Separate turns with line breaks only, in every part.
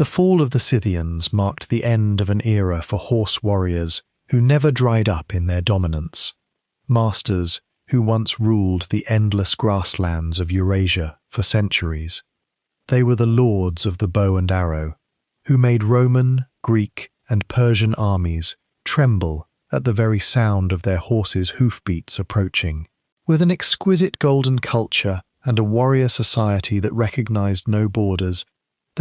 The fall of the Scythians marked the end of an era for horse warriors who never dried up in their dominance. Masters who once ruled the endless grasslands of Eurasia for centuries. They were the lords of the bow and arrow, who made Roman, Greek, and Persian armies tremble at the very sound of their horses' hoofbeats approaching. With an exquisite golden culture and a warrior society that recognized no borders,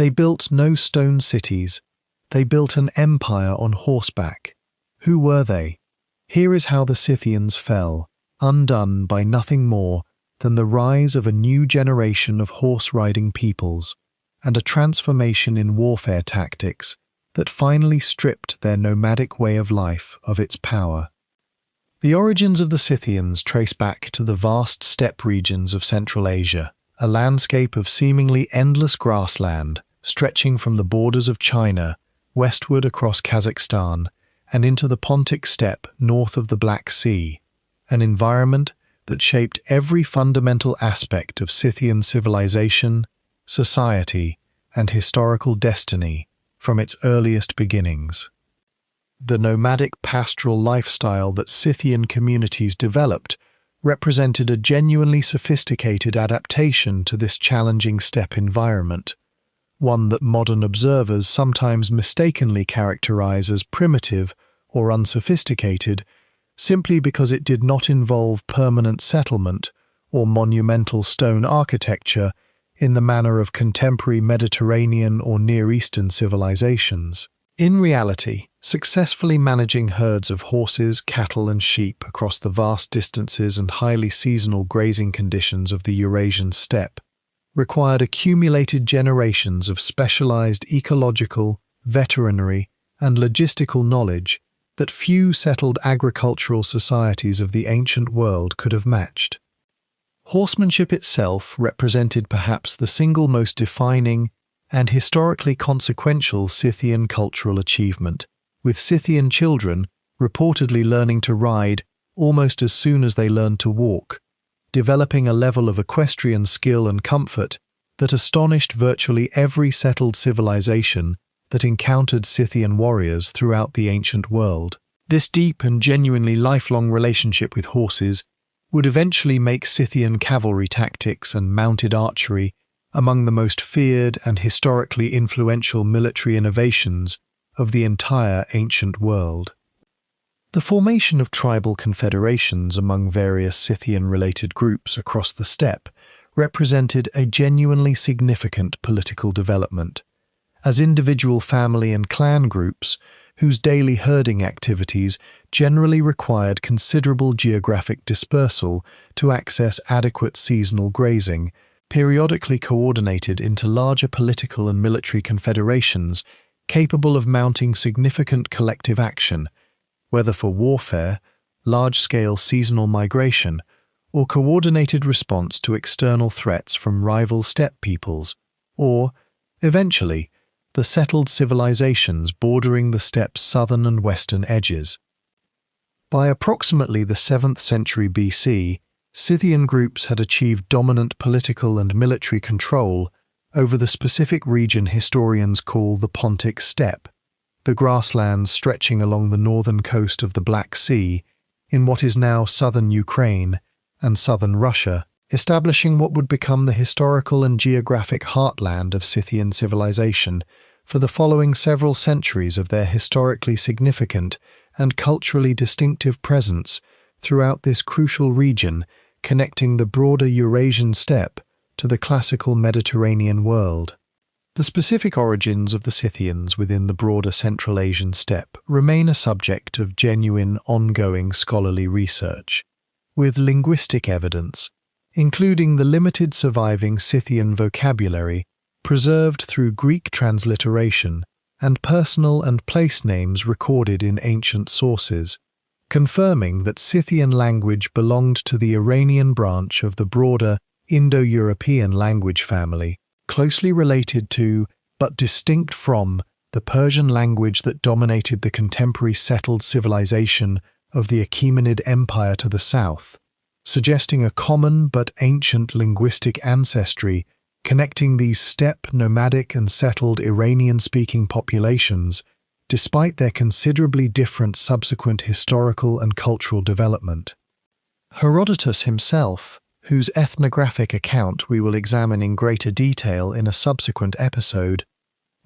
they built no stone cities. They built an empire on horseback. Who were they? Here is how the Scythians fell, undone by nothing more than the rise of a new generation of horse-riding peoples and a transformation in warfare tactics that finally stripped their nomadic way of life of its power. The origins of the Scythians trace back to the vast steppe regions of Central Asia, a landscape of seemingly endless grassland stretching from the borders of China westward across Kazakhstan and into the Pontic Steppe north of the Black Sea, an environment that shaped every fundamental aspect of Scythian civilization, society, and historical destiny from its earliest beginnings. The nomadic pastoral lifestyle that Scythian communities developed represented a genuinely sophisticated adaptation to this challenging steppe environment, one that modern observers sometimes mistakenly characterize as primitive or unsophisticated simply because it did not involve permanent settlement or monumental stone architecture in the manner of contemporary Mediterranean or Near Eastern civilizations. In reality, successfully managing herds of horses, cattle, and sheep across the vast distances and highly seasonal grazing conditions of the Eurasian steppe required accumulated generations of specialized ecological, veterinary, and logistical knowledge that few settled agricultural societies of the ancient world could have matched. Horsemanship itself represented perhaps the single most defining and historically consequential Scythian cultural achievement, with Scythian children reportedly learning to ride almost as soon as they learned to walk, developing a level of equestrian skill and comfort that astonished virtually every settled civilization that encountered Scythian warriors throughout the ancient world. This deep and genuinely lifelong relationship with horses would eventually make Scythian cavalry tactics and mounted archery among the most feared and historically influential military innovations of the entire ancient world. The formation of tribal confederations among various Scythian-related groups across the steppe represented a genuinely significant political development, as individual family and clan groups, whose daily herding activities generally required considerable geographic dispersal to access adequate seasonal grazing, periodically coordinated into larger political and military confederations capable of mounting significant collective action, whether for warfare, large-scale seasonal migration, or coordinated response to external threats from rival steppe peoples, or, eventually, the settled civilizations bordering the steppe's southern and western edges. By approximately the 7th century BC, Scythian groups had achieved dominant political and military control over the specific region historians call the Pontic Steppe, the grasslands stretching along the northern coast of the Black Sea in what is now southern Ukraine and southern Russia, establishing what would become the historical and geographic heartland of Scythian civilization for the following several centuries of their historically significant and culturally distinctive presence throughout this crucial region connecting the broader Eurasian steppe to the classical Mediterranean world. The specific origins of the Scythians within the broader Central Asian steppe remain a subject of genuine, ongoing scholarly research, with linguistic evidence, including the limited surviving Scythian vocabulary preserved through Greek transliteration and personal and place names recorded in ancient sources, confirming that Scythian language belonged to the Iranian branch of the broader Indo-European language family, closely related to, but distinct from, the Persian language that dominated the contemporary settled civilization of the Achaemenid Empire to the south, suggesting a common but ancient linguistic ancestry connecting these steppe, nomadic, and settled Iranian-speaking populations, despite their considerably different subsequent historical and cultural development. Herodotus himself, whose ethnographic account we will examine in greater detail in a subsequent episode,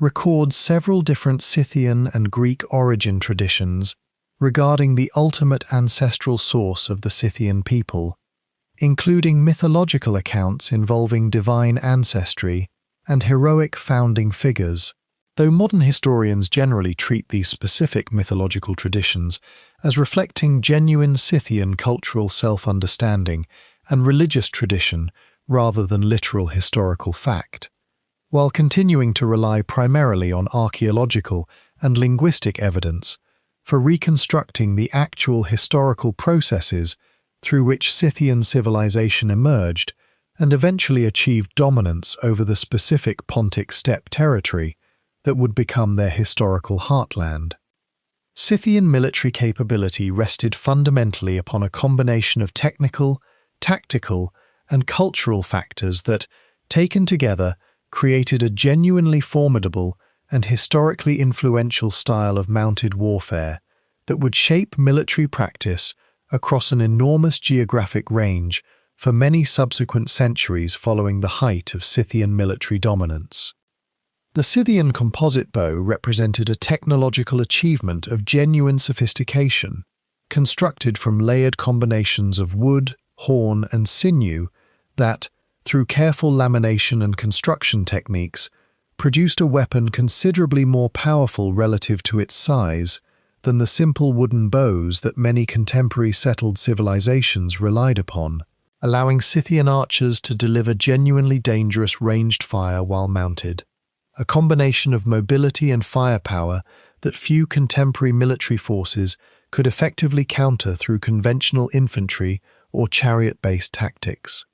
records several different Scythian and Greek origin traditions regarding the ultimate ancestral source of the Scythian people, including mythological accounts involving divine ancestry and heroic founding figures, though modern historians generally treat these specific mythological traditions as reflecting genuine Scythian cultural self-understanding and religious tradition rather than literal historical fact, while continuing to rely primarily on archaeological and linguistic evidence for reconstructing the actual historical processes through which Scythian civilization emerged and eventually achieved dominance over the specific Pontic Steppe territory that would become their historical heartland. Scythian military capability rested fundamentally upon a combination of technical, tactical, and cultural factors that, taken together, created a genuinely formidable and historically influential style of mounted warfare that would shape military practice across an enormous geographic range for many subsequent centuries following the height of Scythian military dominance. The Scythian composite bow represented a technological achievement of genuine sophistication, constructed from layered combinations of wood, horn, and sinew that, through careful lamination and construction techniques, produced a weapon considerably more powerful relative to its size than the simple wooden bows that many contemporary settled civilizations relied upon, allowing Scythian archers to deliver genuinely dangerous ranged fire while mounted, a combination of mobility and firepower that few contemporary military forces could effectively counter through conventional infantry or chariot-based tactics.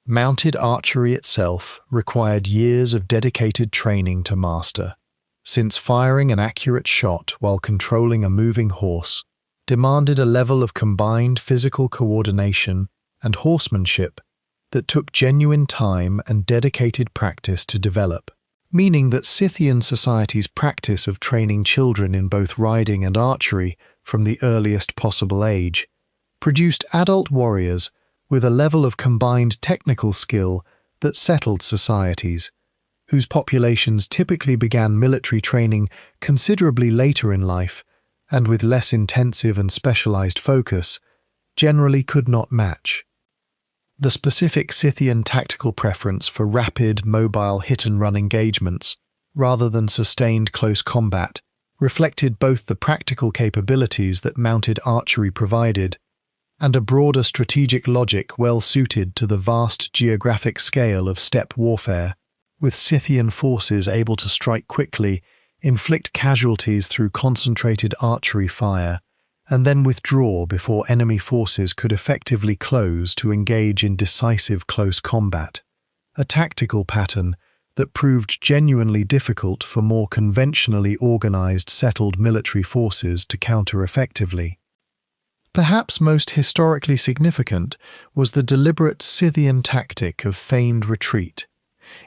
Mounted archery itself required years of dedicated training to master, since firing an accurate shot while controlling a moving horse demanded a level of combined physical coordination and horsemanship that took genuine time and dedicated practice to develop, meaning that Scythian society's practice of training children in both riding and archery from the earliest possible age produced adult warriors with a level of combined technical skill that settled societies, whose populations typically began military training considerably later in life and with less intensive and specialized focus, generally could not match. The specific Scythian tactical preference for rapid, mobile hit-and-run engagements, rather than sustained close combat, reflected both the practical capabilities that mounted archery provided and a broader strategic logic well suited to the vast geographic scale of steppe warfare, with Scythian forces able to strike quickly, inflict casualties through concentrated archery fire, and then withdraw before enemy forces could effectively close to engage in decisive close combat, a tactical pattern that proved genuinely difficult for more conventionally organized settled military forces to counter effectively. Perhaps most historically significant was the deliberate Scythian tactic of feigned retreat,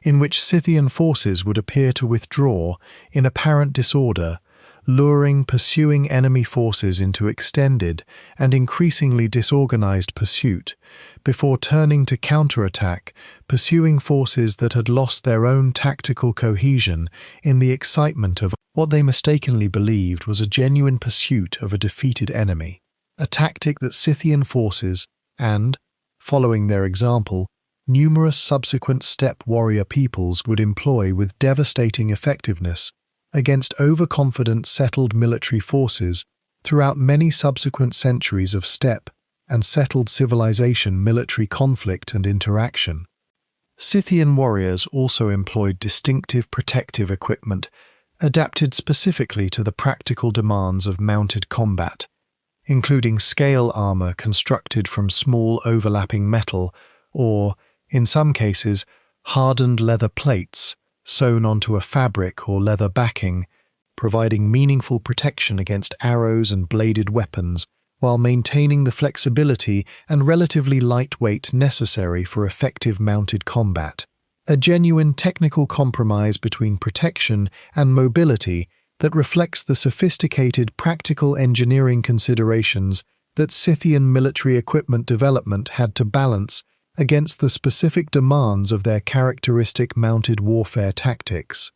in which Scythian forces would appear to withdraw in apparent disorder, luring pursuing enemy forces into extended and increasingly disorganized pursuit, before turning to counterattack, pursuing forces that had lost their own tactical cohesion in the excitement of what they mistakenly believed was a genuine pursuit of a defeated enemy, a tactic that Scythian forces and, following their example, numerous subsequent steppe warrior peoples would employ with devastating effectiveness against overconfident settled military forces throughout many subsequent centuries of steppe and settled civilization military conflict and interaction. Scythian warriors also employed distinctive protective equipment adapted specifically to the practical demands of mounted combat, including scale armor constructed from small overlapping metal or, in some cases, hardened leather plates sewn onto a fabric or leather backing, providing meaningful protection against arrows and bladed weapons while maintaining the flexibility and relatively light weight necessary for effective mounted combat, a genuine technical compromise between protection and mobility that reflects the sophisticated practical engineering considerations that Scythian military equipment development had to balance against the specific demands of their characteristic mounted warfare tactics.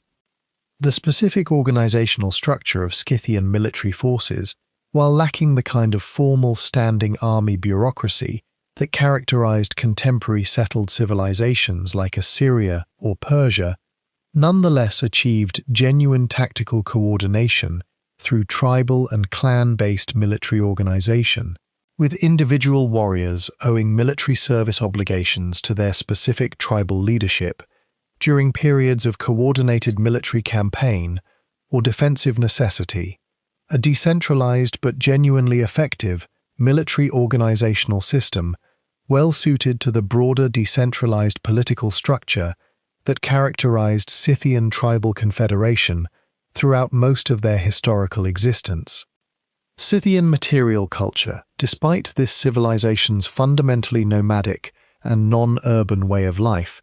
The specific organizational structure of Scythian military forces, while lacking the kind of formal standing army bureaucracy that characterized contemporary settled civilizations like Assyria or Persia, nonetheless achieved genuine tactical coordination through tribal and clan-based military organization, with individual warriors owing military service obligations to their specific tribal leadership during periods of coordinated military campaign or defensive necessity. A decentralized but genuinely effective military organizational system well suited to the broader decentralized political structure that characterized Scythian tribal confederation throughout most of their historical existence. Scythian material culture, despite this civilization's fundamentally nomadic and non-urban way of life,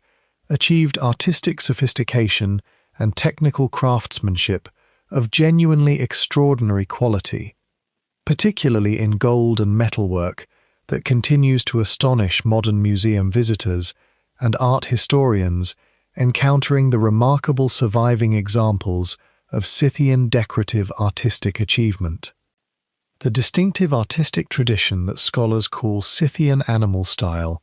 achieved artistic sophistication and technical craftsmanship of genuinely extraordinary quality, particularly in gold and metalwork that continues to astonish modern museum visitors and art historians encountering the remarkable surviving examples of Scythian decorative artistic achievement. The distinctive artistic tradition that scholars call Scythian animal style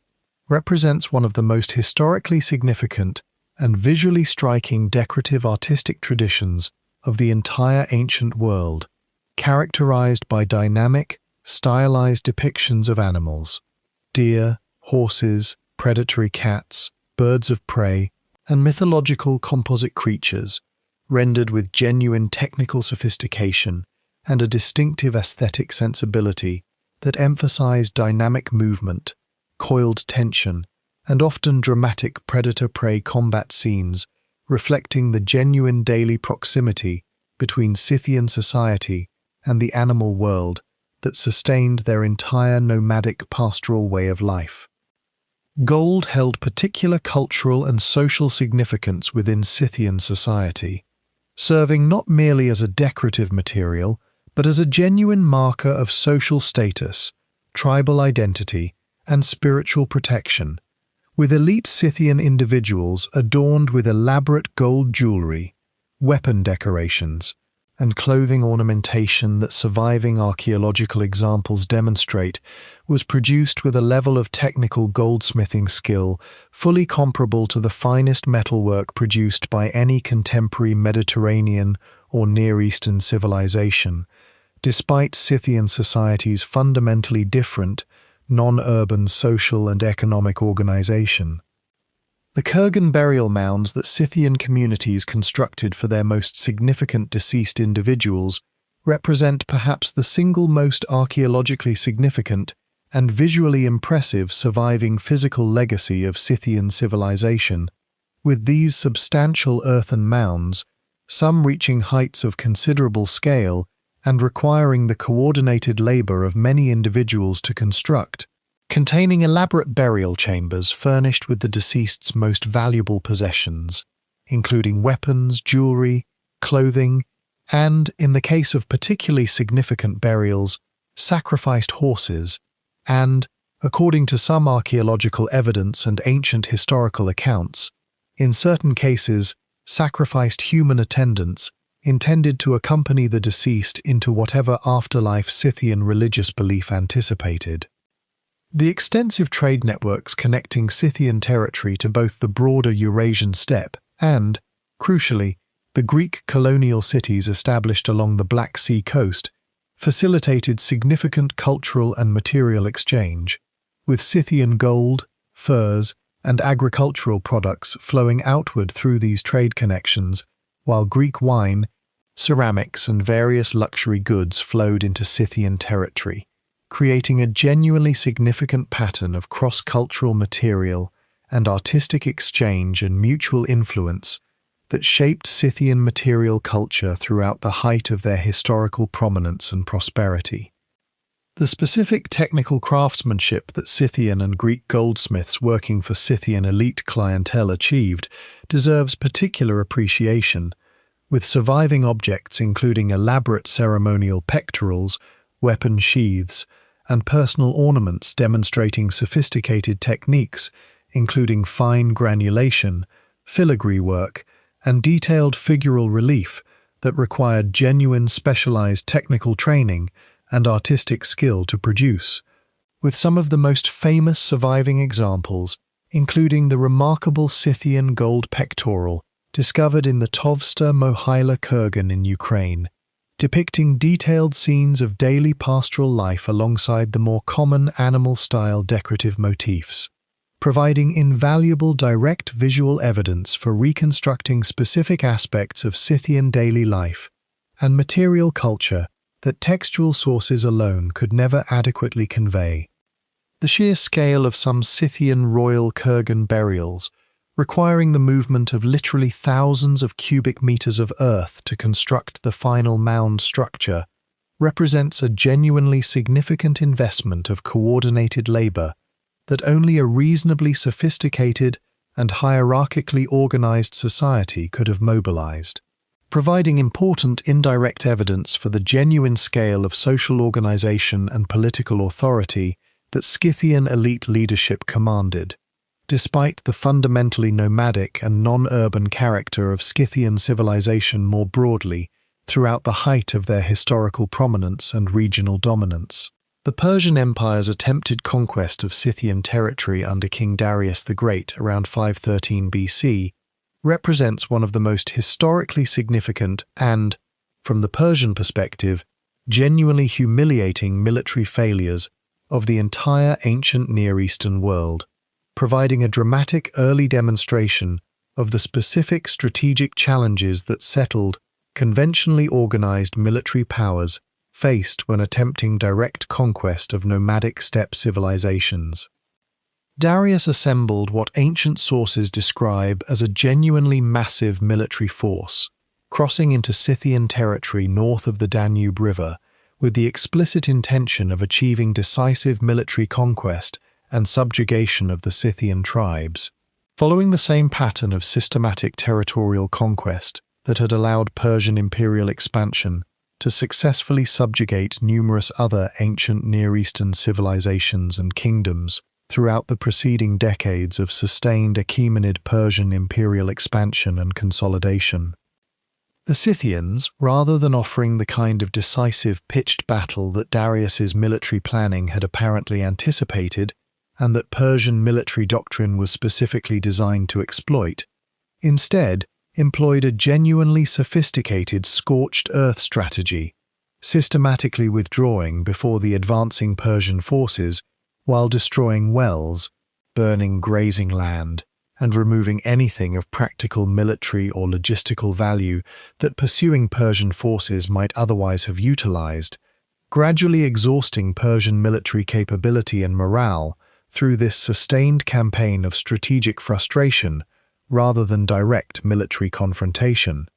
represents one of the most historically significant and visually striking decorative artistic traditions of the entire ancient world, characterized by dynamic, stylized depictions of animals, deer, horses, predatory cats, birds of prey, and mythological composite creatures, rendered with genuine technical sophistication and a distinctive aesthetic sensibility that emphasize dynamic movement, coiled tension, and often dramatic predator-prey combat scenes, reflecting the genuine daily proximity between Scythian society and the animal world that sustained their entire nomadic pastoral way of life. Gold held particular cultural and social significance within Scythian society, serving not merely as a decorative material, but as a genuine marker of social status, tribal identity, and spiritual protection, with elite Scythian individuals adorned with elaborate gold jewelry, weapon decorations, and clothing ornamentation that surviving archaeological examples demonstrate was produced with a level of technical goldsmithing skill fully comparable to the finest metalwork produced by any contemporary Mediterranean or Near Eastern civilization, despite Scythian society's fundamentally different, non-urban social and economic organization. The kurgan burial mounds that Scythian communities constructed for their most significant deceased individuals represent perhaps the single most archaeologically significant and visually impressive surviving physical legacy of Scythian civilization, with these substantial earthen mounds, some reaching heights of considerable scale and requiring the coordinated labor of many individuals to construct, containing elaborate burial chambers furnished with the deceased's most valuable possessions, including weapons, jewelry, clothing, and, in the case of particularly significant burials, sacrificed horses, and, according to some archaeological evidence and ancient historical accounts, in certain cases, sacrificed human attendants intended to accompany the deceased into whatever afterlife Scythian religious belief anticipated. The extensive trade networks connecting Scythian territory to both the broader Eurasian steppe and, crucially, the Greek colonial cities established along the Black Sea coast facilitated significant cultural and material exchange, with Scythian gold, furs, and agricultural products flowing outward through these trade connections, while Greek wine, ceramics, and various luxury goods flowed into Scythian territory, creating a genuinely significant pattern of cross-cultural material and artistic exchange and mutual influence that shaped Scythian material culture throughout the height of their historical prominence and prosperity. The specific technical craftsmanship that Scythian and Greek goldsmiths working for Scythian elite clientele achieved deserves particular appreciation, with surviving objects including elaborate ceremonial pectorals, weapon sheaths, and personal ornaments demonstrating sophisticated techniques, including fine granulation, filigree work, and detailed figural relief that required genuine specialized technical training and artistic skill to produce, with some of the most famous surviving examples, including the remarkable Scythian gold pectoral discovered in the Tovsta Mohyla kurgan in Ukraine, depicting detailed scenes of daily pastoral life alongside the more common animal-style decorative motifs, providing invaluable direct visual evidence for reconstructing specific aspects of Scythian daily life and material culture that textual sources alone could never adequately convey. The sheer scale of some Scythian royal kurgan burials, requiring the movement of literally thousands of cubic meters of earth to construct the final mound structure, represents a genuinely significant investment of coordinated labor that only a reasonably sophisticated and hierarchically organized society could have mobilized, providing important indirect evidence for the genuine scale of social organization and political authority that Scythian elite leadership commanded. Despite the fundamentally nomadic and non-urban character of Scythian civilization more broadly throughout the height of their historical prominence and regional dominance, the Persian Empire's attempted conquest of Scythian territory under King Darius the Great around 513 BC represents one of the most historically significant and, from the Persian perspective, genuinely humiliating military failures of the entire ancient Near Eastern world, providing a dramatic early demonstration of the specific strategic challenges that settled, conventionally organized military powers faced when attempting direct conquest of nomadic steppe civilizations. Darius assembled what ancient sources describe as a genuinely massive military force, crossing into Scythian territory north of the Danube River, with the explicit intention of achieving decisive military conquest and subjugation of the Scythian tribes. Following the same pattern of systematic territorial conquest that had allowed Persian imperial expansion to successfully subjugate numerous other ancient Near Eastern civilizations and kingdoms throughout the preceding decades of sustained Achaemenid Persian imperial expansion and consolidation, the Scythians, rather than offering the kind of decisive pitched battle that Darius's military planning had apparently anticipated, and that Persian military doctrine was specifically designed to exploit, instead employed a genuinely sophisticated scorched earth strategy, systematically withdrawing before the advancing Persian forces while destroying wells, burning grazing land, and removing anything of practical military or logistical value that pursuing Persian forces might otherwise have utilized, gradually exhausting Persian military capability and morale through this sustained campaign of strategic frustration rather than direct military confrontation.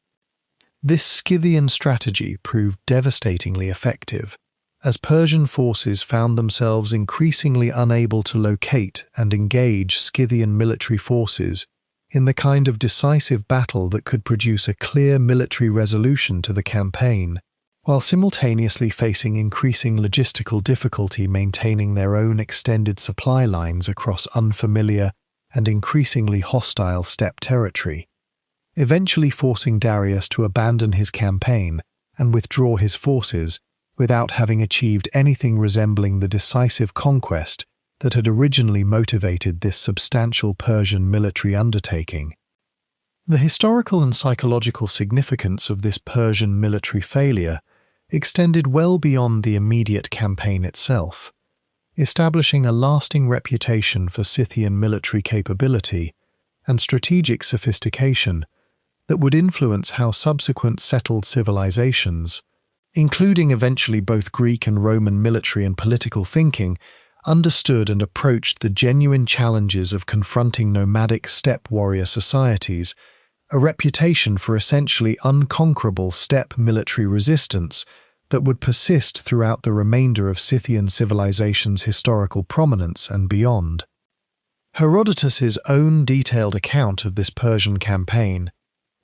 This Scythian strategy proved devastatingly effective, as Persian forces found themselves increasingly unable to locate and engage Scythian military forces in the kind of decisive battle that could produce a clear military resolution to the campaign, while simultaneously facing increasing logistical difficulty maintaining their own extended supply lines across unfamiliar and increasingly hostile steppe territory, eventually forcing Darius to abandon his campaign and withdraw his forces without having achieved anything resembling the decisive conquest that had originally motivated this substantial Persian military undertaking. The historical and psychological significance of this Persian military failure extended well beyond the immediate campaign itself, establishing a lasting reputation for Scythian military capability and strategic sophistication that would influence how subsequent settled civilizations, including eventually both Greek and Roman military and political thinking, understood and approached the genuine challenges of confronting nomadic steppe warrior societies. A reputation for essentially unconquerable steppe military resistance that would persist throughout the remainder of Scythian civilization's historical prominence and beyond. Herodotus's own detailed account of this Persian campaign,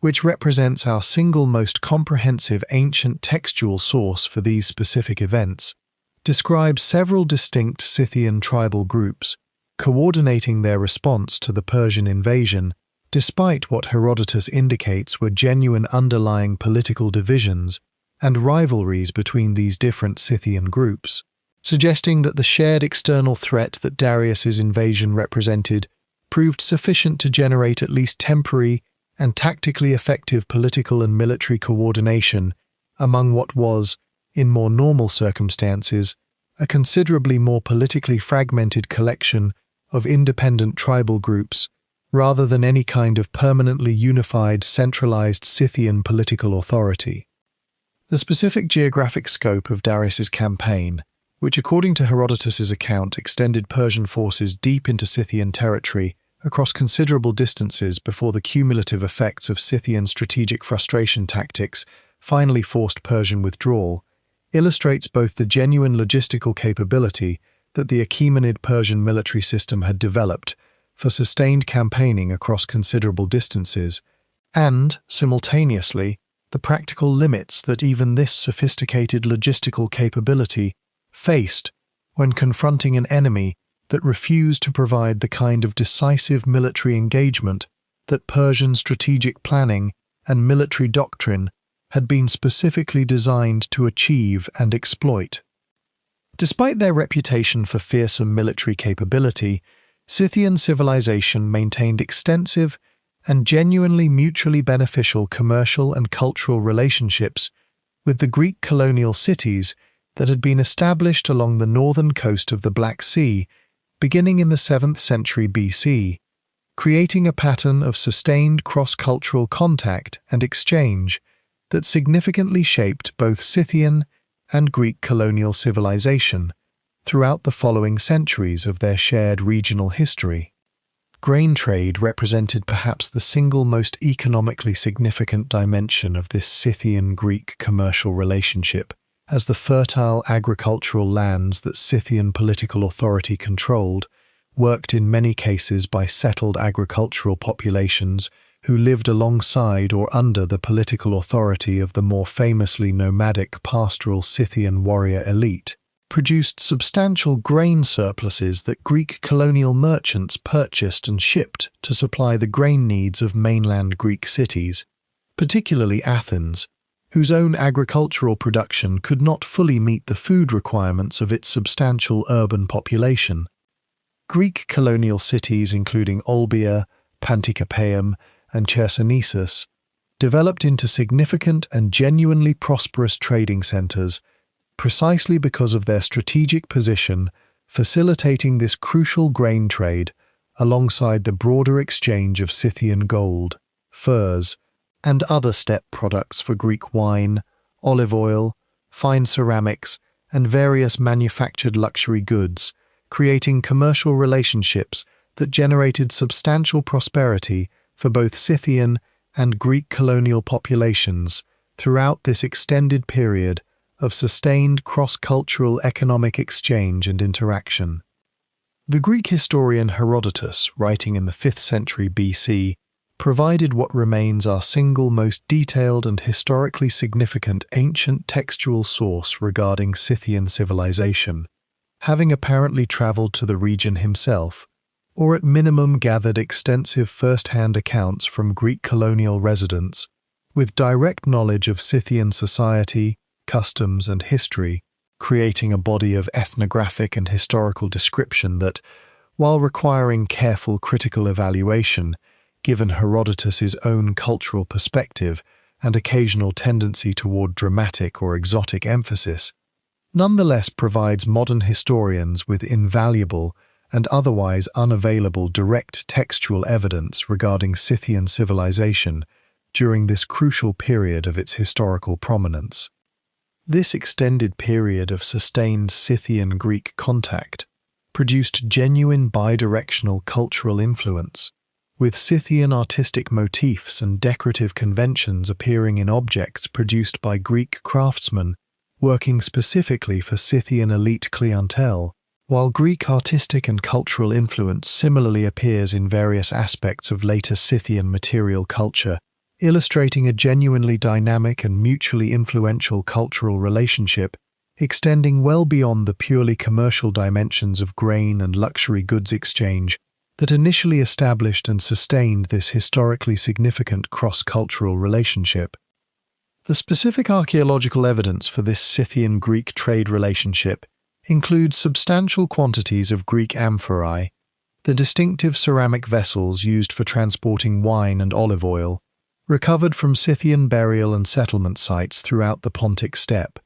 which represents our single most comprehensive ancient textual source for these specific events, describes several distinct Scythian tribal groups coordinating their response to the Persian invasion, despite what Herodotus indicates were genuine underlying political divisions and rivalries between these different Scythian groups, suggesting that the shared external threat that Darius's invasion represented proved sufficient to generate at least temporary and tactically effective political and military coordination among what was, in more normal circumstances, a considerably more politically fragmented collection of independent tribal groups, rather than any kind of permanently unified, centralized Scythian political authority. The specific geographic scope of Darius's campaign, which according to Herodotus's account extended Persian forces deep into Scythian territory across considerable distances before the cumulative effects of Scythian strategic frustration tactics finally forced Persian withdrawal, illustrates both the genuine logistical capability that the Achaemenid Persian military system had developed for sustained campaigning across considerable distances, and, simultaneously, the practical limits that even this sophisticated logistical capability faced when confronting an enemy that refused to provide the kind of decisive military engagement that Persian strategic planning and military doctrine had been specifically designed to achieve and exploit. Despite their reputation for fearsome military capability, Scythian civilization maintained extensive and genuinely mutually beneficial commercial and cultural relationships with the Greek colonial cities that had been established along the northern coast of the Black Sea beginning in the 7th century BC, creating a pattern of sustained cross-cultural contact and exchange that significantly shaped both Scythian and Greek colonial civilization throughout the following centuries of their shared regional history. Grain trade represented perhaps the single most economically significant dimension of this Scythian-Greek commercial relationship, as the fertile agricultural lands that Scythian political authority controlled worked in many cases by settled agricultural populations who lived alongside or under the political authority of the more famously nomadic pastoral Scythian warrior elite, produced substantial grain surpluses that Greek colonial merchants purchased and shipped to supply the grain needs of mainland Greek cities, particularly Athens, whose own agricultural production could not fully meet the food requirements of its substantial urban population. Greek colonial cities including Olbia, Panticapaeum, and Chersonesus developed into significant and genuinely prosperous trading centers precisely because of their strategic position facilitating this crucial grain trade alongside the broader exchange of Scythian gold, furs, and other steppe products for Greek wine, olive oil, fine ceramics, and various manufactured luxury goods, creating commercial relationships that generated substantial prosperity for both Scythian and Greek colonial populations throughout this extended period of sustained cross-cultural economic exchange and interaction. The Greek historian Herodotus, writing in the 5th century BC, provided what remains our single most detailed and historically significant ancient textual source regarding Scythian civilization, having apparently travelled to the region himself, or at minimum gathered extensive first-hand accounts from Greek colonial residents, with direct knowledge of Scythian society, customs, and history, creating a body of ethnographic and historical description that, while requiring careful critical evaluation, given Herodotus's own cultural perspective and occasional tendency toward dramatic or exotic emphasis, nonetheless provides modern historians with invaluable and otherwise unavailable direct textual evidence regarding Scythian civilization during this crucial period of its historical prominence. This extended period of sustained Scythian-Greek contact produced genuine bidirectional cultural influence, with Scythian artistic motifs and decorative conventions appearing in objects produced by Greek craftsmen working specifically for Scythian elite clientele, while Greek artistic and cultural influence similarly appears in various aspects of later Scythian material culture, illustrating a genuinely dynamic and mutually influential cultural relationship extending well beyond the purely commercial dimensions of grain and luxury goods exchange that initially established and sustained this historically significant cross-cultural relationship. The specific archaeological evidence for this Scythian-Greek trade relationship includes substantial quantities of Greek amphorae, the distinctive ceramic vessels used for transporting wine and olive oil, recovered from Scythian burial and settlement sites throughout the Pontic Steppe,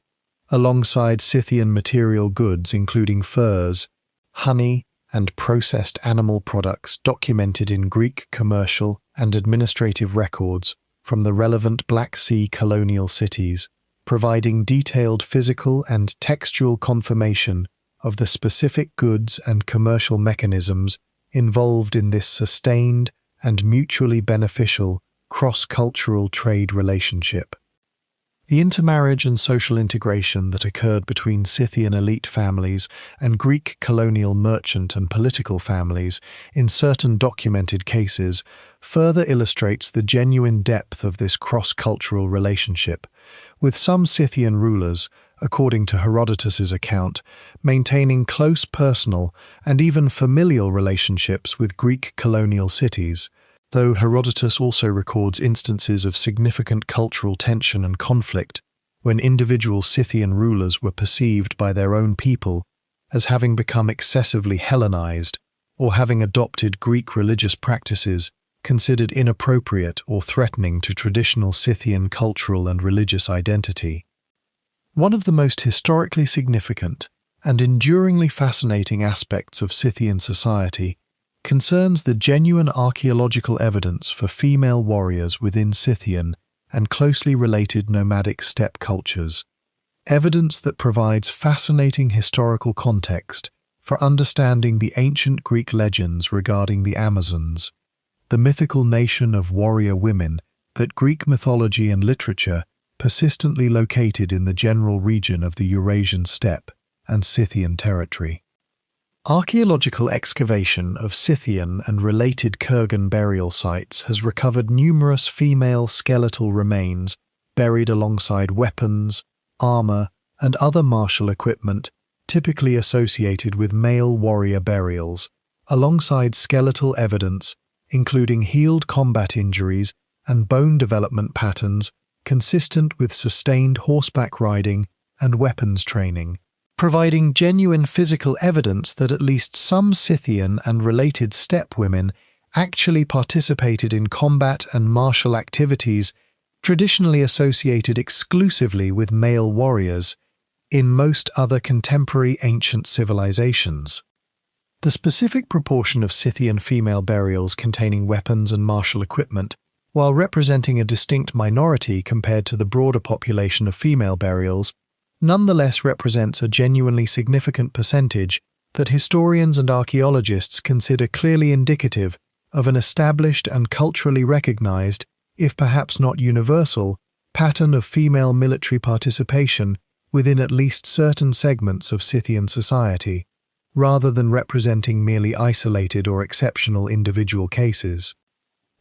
alongside Scythian material goods including furs, honey, and processed animal products documented in Greek commercial and administrative records from the relevant Black Sea colonial cities, providing detailed physical and textual confirmation of the specific goods and commercial mechanisms involved in this sustained and mutually beneficial cross-cultural trade relationship. The intermarriage and social integration that occurred between Scythian elite families and Greek colonial merchant and political families in certain documented cases further illustrates the genuine depth of this cross-cultural relationship, with some Scythian rulers, according to Herodotus's account, maintaining close personal and even familial relationships with Greek colonial cities, though Herodotus also records instances of significant cultural tension and conflict when individual Scythian rulers were perceived by their own people as having become excessively Hellenized or having adopted Greek religious practices considered inappropriate or threatening to traditional Scythian cultural and religious identity. One of the most historically significant and enduringly fascinating aspects of Scythian society concerns the genuine archaeological evidence for female warriors within Scythian and closely related nomadic steppe cultures, evidence that provides fascinating historical context for understanding the ancient Greek legends regarding the Amazons, the mythical nation of warrior women that Greek mythology and literature persistently located in the general region of the Eurasian Steppe and Scythian territory. Archaeological excavation of Scythian and related kurgan burial sites has recovered numerous female skeletal remains buried alongside weapons, armor, and other martial equipment typically associated with male warrior burials, alongside skeletal evidence including healed combat injuries and bone development patterns consistent with sustained horseback riding and weapons training, providing genuine physical evidence that at least some Scythian and related steppe women actually participated in combat and martial activities traditionally associated exclusively with male warriors in most other contemporary ancient civilizations. The specific proportion of Scythian female burials containing weapons and martial equipment, while representing a distinct minority compared to the broader population of female burials, nonetheless represents a genuinely significant percentage that historians and archaeologists consider clearly indicative of an established and culturally recognized, if perhaps not universal, pattern of female military participation within at least certain segments of Scythian society, rather than representing merely isolated or exceptional individual cases.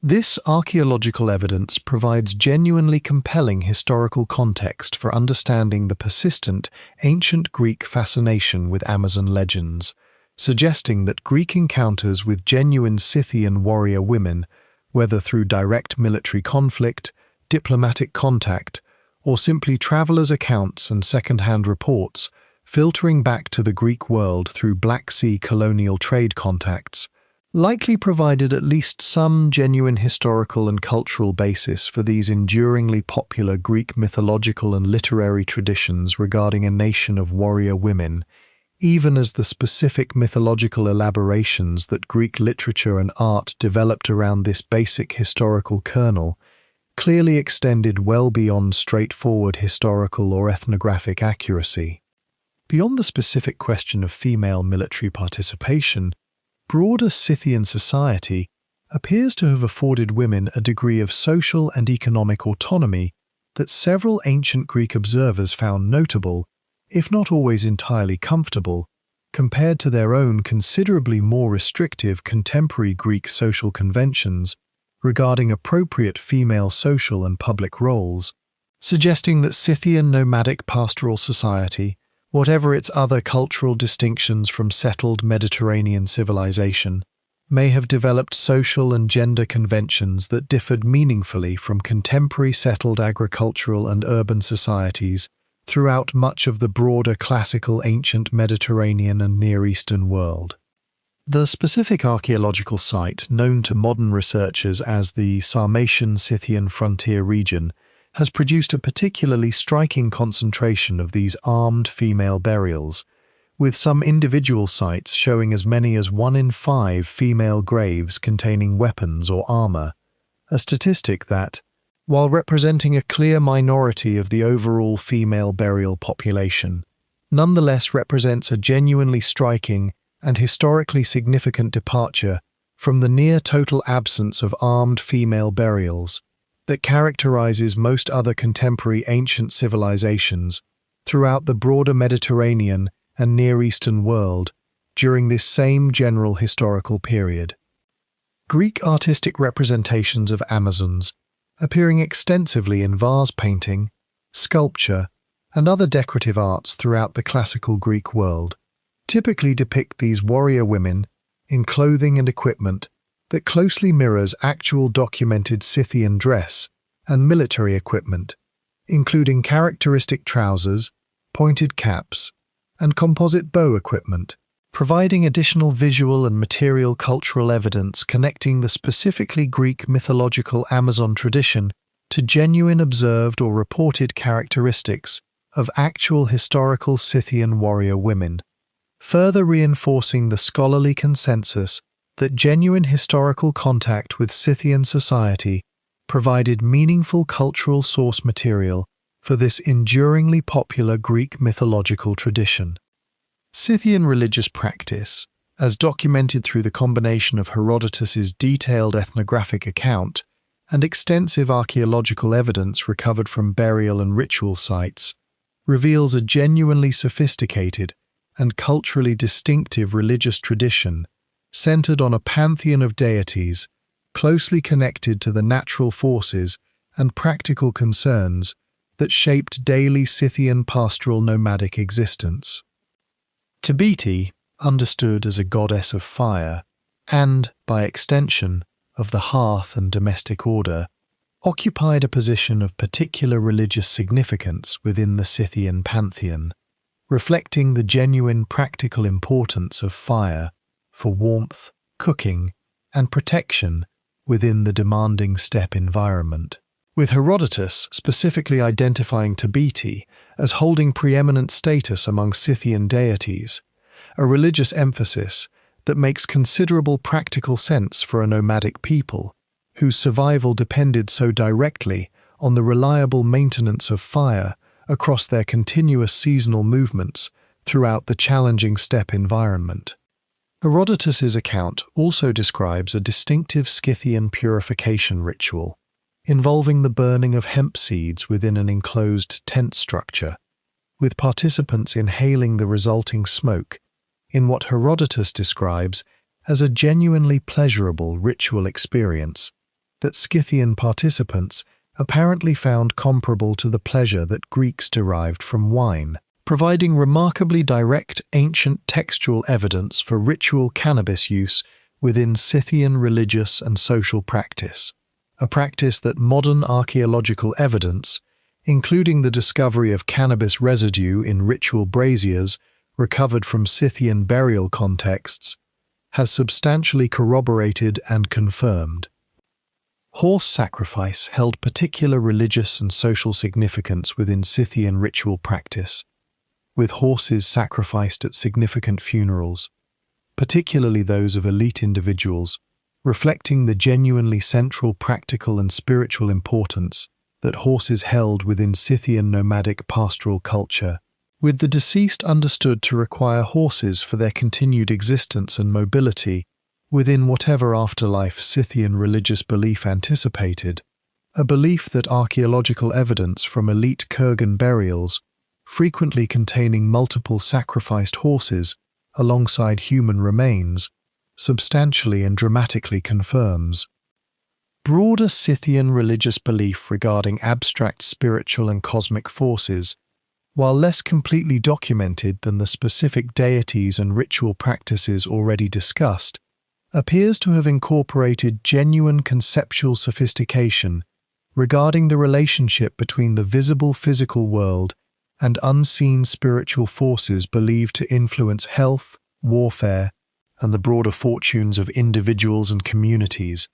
This archaeological evidence provides genuinely compelling historical context for understanding the persistent ancient Greek fascination with Amazon legends, suggesting that Greek encounters with genuine Scythian warrior women, whether through direct military conflict, diplomatic contact, or simply travelers' accounts and second-hand reports, filtering back to the Greek world through Black Sea colonial trade contacts, likely provided at least some genuine historical and cultural basis for these enduringly popular Greek mythological and literary traditions regarding a nation of warrior women, even as the specific mythological elaborations that Greek literature and art developed around this basic historical kernel clearly extended well beyond straightforward historical or ethnographic accuracy. Beyond the specific question of female military participation, broader Scythian society appears to have afforded women a degree of social and economic autonomy that several ancient Greek observers found notable, if not always entirely comfortable, compared to their own considerably more restrictive contemporary Greek social conventions regarding appropriate female social and public roles, suggesting that Scythian nomadic pastoral society, whatever its other cultural distinctions from settled Mediterranean civilization, may have developed social and gender conventions that differed meaningfully from contemporary settled agricultural and urban societies throughout much of the broader classical ancient Mediterranean and Near Eastern world. The specific archaeological site, known to modern researchers as the Sarmatian-Scythian frontier region, has produced a particularly striking concentration of these armed female burials, with some individual sites showing as many as 1 in 5 female graves containing weapons or armor, a statistic that, while representing a clear minority of the overall female burial population, nonetheless represents a genuinely striking and historically significant departure from the near-total absence of armed female burials that characterizes most other contemporary ancient civilizations throughout the broader Mediterranean and Near Eastern world during this same general historical period. Greek artistic representations of Amazons, appearing extensively in vase painting, sculpture, and other decorative arts throughout the classical Greek world, typically depict these warrior women in clothing and equipment that closely mirrors actual documented Scythian dress and military equipment, including characteristic trousers, pointed caps, and composite bow equipment, providing additional visual and material cultural evidence connecting the specifically Greek mythological Amazon tradition to genuine observed or reported characteristics of actual historical Scythian warrior women, further reinforcing the scholarly consensus that genuine historical contact with Scythian society provided meaningful cultural source material for this enduringly popular Greek mythological tradition. Scythian religious practice, as documented through the combination of Herodotus's detailed ethnographic account and extensive archaeological evidence recovered from burial and ritual sites, reveals a genuinely sophisticated and culturally distinctive religious tradition centered on a pantheon of deities closely connected to the natural forces and practical concerns that shaped daily Scythian pastoral nomadic existence. Tabete, understood as a goddess of fire, and, by extension, of the hearth and domestic order, occupied a position of particular religious significance within the Scythian pantheon, reflecting the genuine practical importance of fire for warmth, cooking, and protection within the demanding steppe environment, with Herodotus specifically identifying Tabete as holding preeminent status among Scythian deities, a religious emphasis that makes considerable practical sense for a nomadic people whose survival depended so directly on the reliable maintenance of fire across their continuous seasonal movements throughout the challenging steppe environment. Herodotus's account also describes a distinctive Scythian purification ritual involving the burning of hemp seeds within an enclosed tent structure, with participants inhaling the resulting smoke in what Herodotus describes as a genuinely pleasurable ritual experience that Scythian participants apparently found comparable to the pleasure that Greeks derived from wine, providing remarkably direct ancient textual evidence for ritual cannabis use within Scythian religious and social practice, a practice that modern archaeological evidence, including the discovery of cannabis residue in ritual braziers recovered from Scythian burial contexts, has substantially corroborated and confirmed. Horse sacrifice held particular religious and social significance within Scythian ritual practice, with horses sacrificed at significant funerals, particularly those of elite individuals, reflecting the genuinely central practical and spiritual importance that horses held within Scythian nomadic pastoral culture, with the deceased understood to require horses for their continued existence and mobility within whatever afterlife Scythian religious belief anticipated, a belief that archaeological evidence from elite kurgan burials, frequently containing multiple sacrificed horses alongside human remains, substantially and dramatically confirms. Broader Scythian religious belief regarding abstract spiritual and cosmic forces, while less completely documented than the specific deities and ritual practices already discussed, appears to have incorporated genuine conceptual sophistication regarding the relationship between the visible physical world and unseen spiritual forces believed to influence health, warfare, and the broader fortunes of individuals and communities,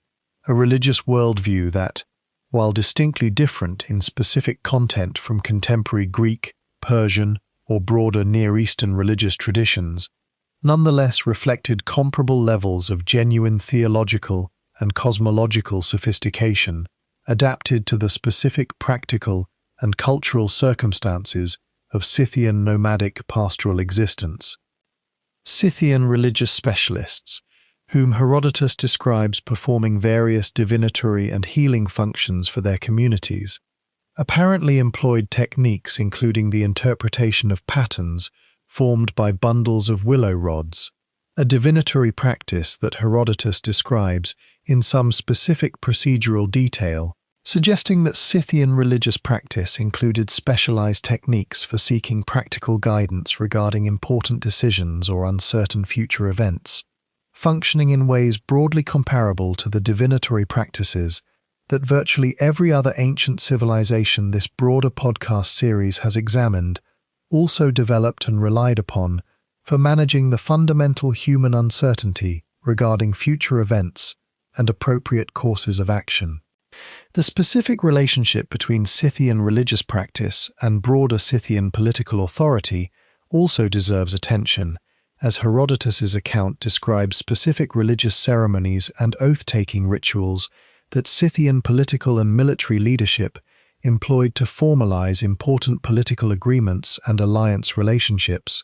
a religious worldview that, while distinctly different in specific content from contemporary Greek, Persian, or broader Near Eastern religious traditions, nonetheless reflected comparable levels of genuine theological and cosmological sophistication adapted to the specific practical and cultural circumstances of Scythian nomadic pastoral existence. Scythian religious specialists, whom Herodotus describes performing various divinatory and healing functions for their communities, apparently employed techniques including the interpretation of patterns formed by bundles of willow rods, a divinatory practice that Herodotus describes in some specific procedural detail, suggesting that Scythian religious practice included specialized techniques for seeking practical guidance regarding important decisions or uncertain future events, functioning in ways broadly comparable to the divinatory practices that virtually every other ancient civilization this broader podcast series has examined also developed and relied upon for managing the fundamental human uncertainty regarding future events and appropriate courses of action. The specific relationship between Scythian religious practice and broader Scythian political authority also deserves attention, as Herodotus's account describes specific religious ceremonies and oath-taking rituals that Scythian political and military leadership employed to formalize important political agreements and alliance relationships,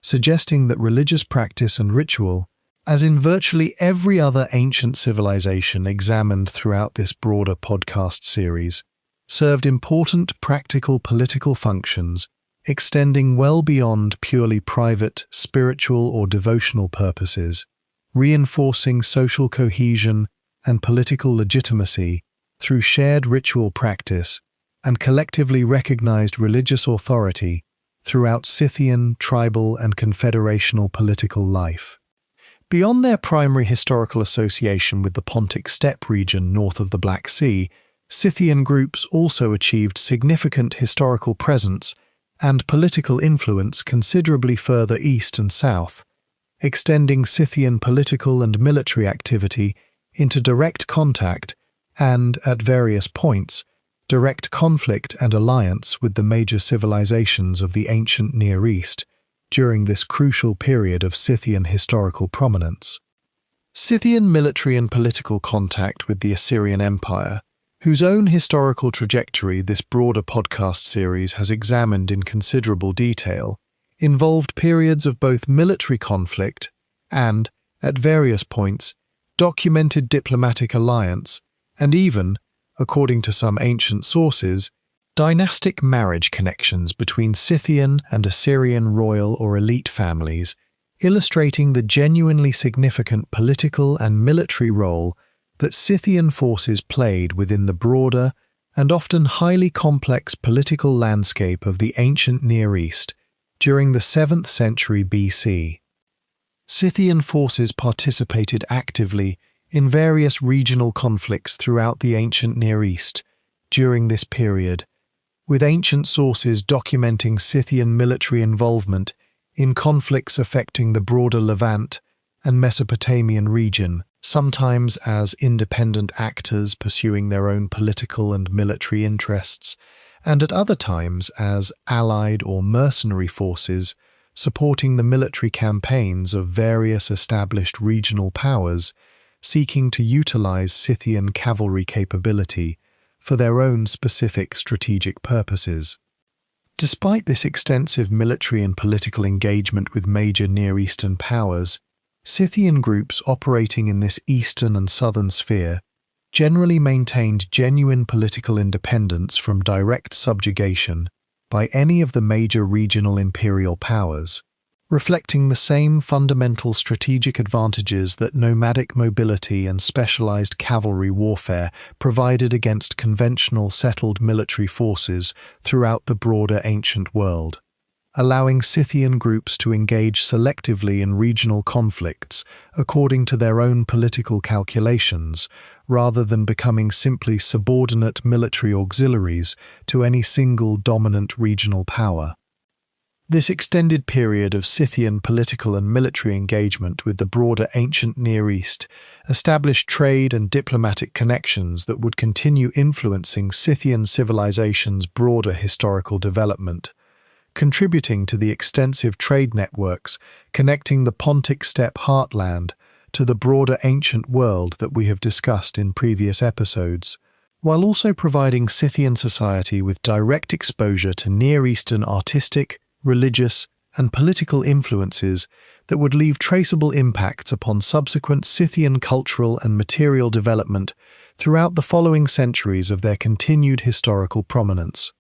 suggesting that religious practice and ritual, as in virtually every other ancient civilization examined throughout this broader podcast series, served important practical political functions extending well beyond purely private, spiritual or devotional purposes, reinforcing social cohesion and political legitimacy through shared ritual practice and collectively recognized religious authority throughout Scythian, tribal, and confederational political life. Beyond their primary historical association with the Pontic Steppe region north of the Black Sea, Scythian groups also achieved significant historical presence and political influence considerably further east and south, extending Scythian political and military activity into direct contact and, at various points, direct conflict and alliance with the major civilizations of the ancient Near East during this crucial period of Scythian historical prominence. Scythian military and political contact with the Assyrian Empire, whose own historical trajectory this broader podcast series has examined in considerable detail, involved periods of both military conflict and, at various points, documented diplomatic alliance and even, according to some ancient sources, dynastic marriage connections between Scythian and Assyrian royal or elite families, illustrating the genuinely significant political and military role that Scythian forces played within the broader and often highly complex political landscape of the ancient Near East during the 7th century BC. Scythian forces participated actively in various regional conflicts throughout the ancient Near East during this period, with ancient sources documenting Scythian military involvement in conflicts affecting the broader Levant and Mesopotamian region, sometimes as independent actors pursuing their own political and military interests, and at other times as allied or mercenary forces supporting the military campaigns of various established regional powers seeking to utilize Scythian cavalry capability for their own specific strategic purposes. Despite this extensive military and political engagement with major Near Eastern powers, Scythian groups operating in this eastern and southern sphere generally maintained genuine political independence from direct subjugation by any of the major regional imperial powers, reflecting the same fundamental strategic advantages that nomadic mobility and specialized cavalry warfare provided against conventional settled military forces throughout the broader ancient world, allowing Scythian groups to engage selectively in regional conflicts according to their own political calculations, rather than becoming simply subordinate military auxiliaries to any single dominant regional power. This extended period of Scythian political and military engagement with the broader ancient Near East established trade and diplomatic connections that would continue influencing Scythian civilization's broader historical development, contributing to the extensive trade networks connecting the Pontic Steppe heartland to the broader ancient world that we have discussed in previous episodes, while also providing Scythian society with direct exposure to Near Eastern artistic, religious, and political influences that would leave traceable impacts upon subsequent Scythian cultural and material development throughout the following centuries of their continued historical prominence.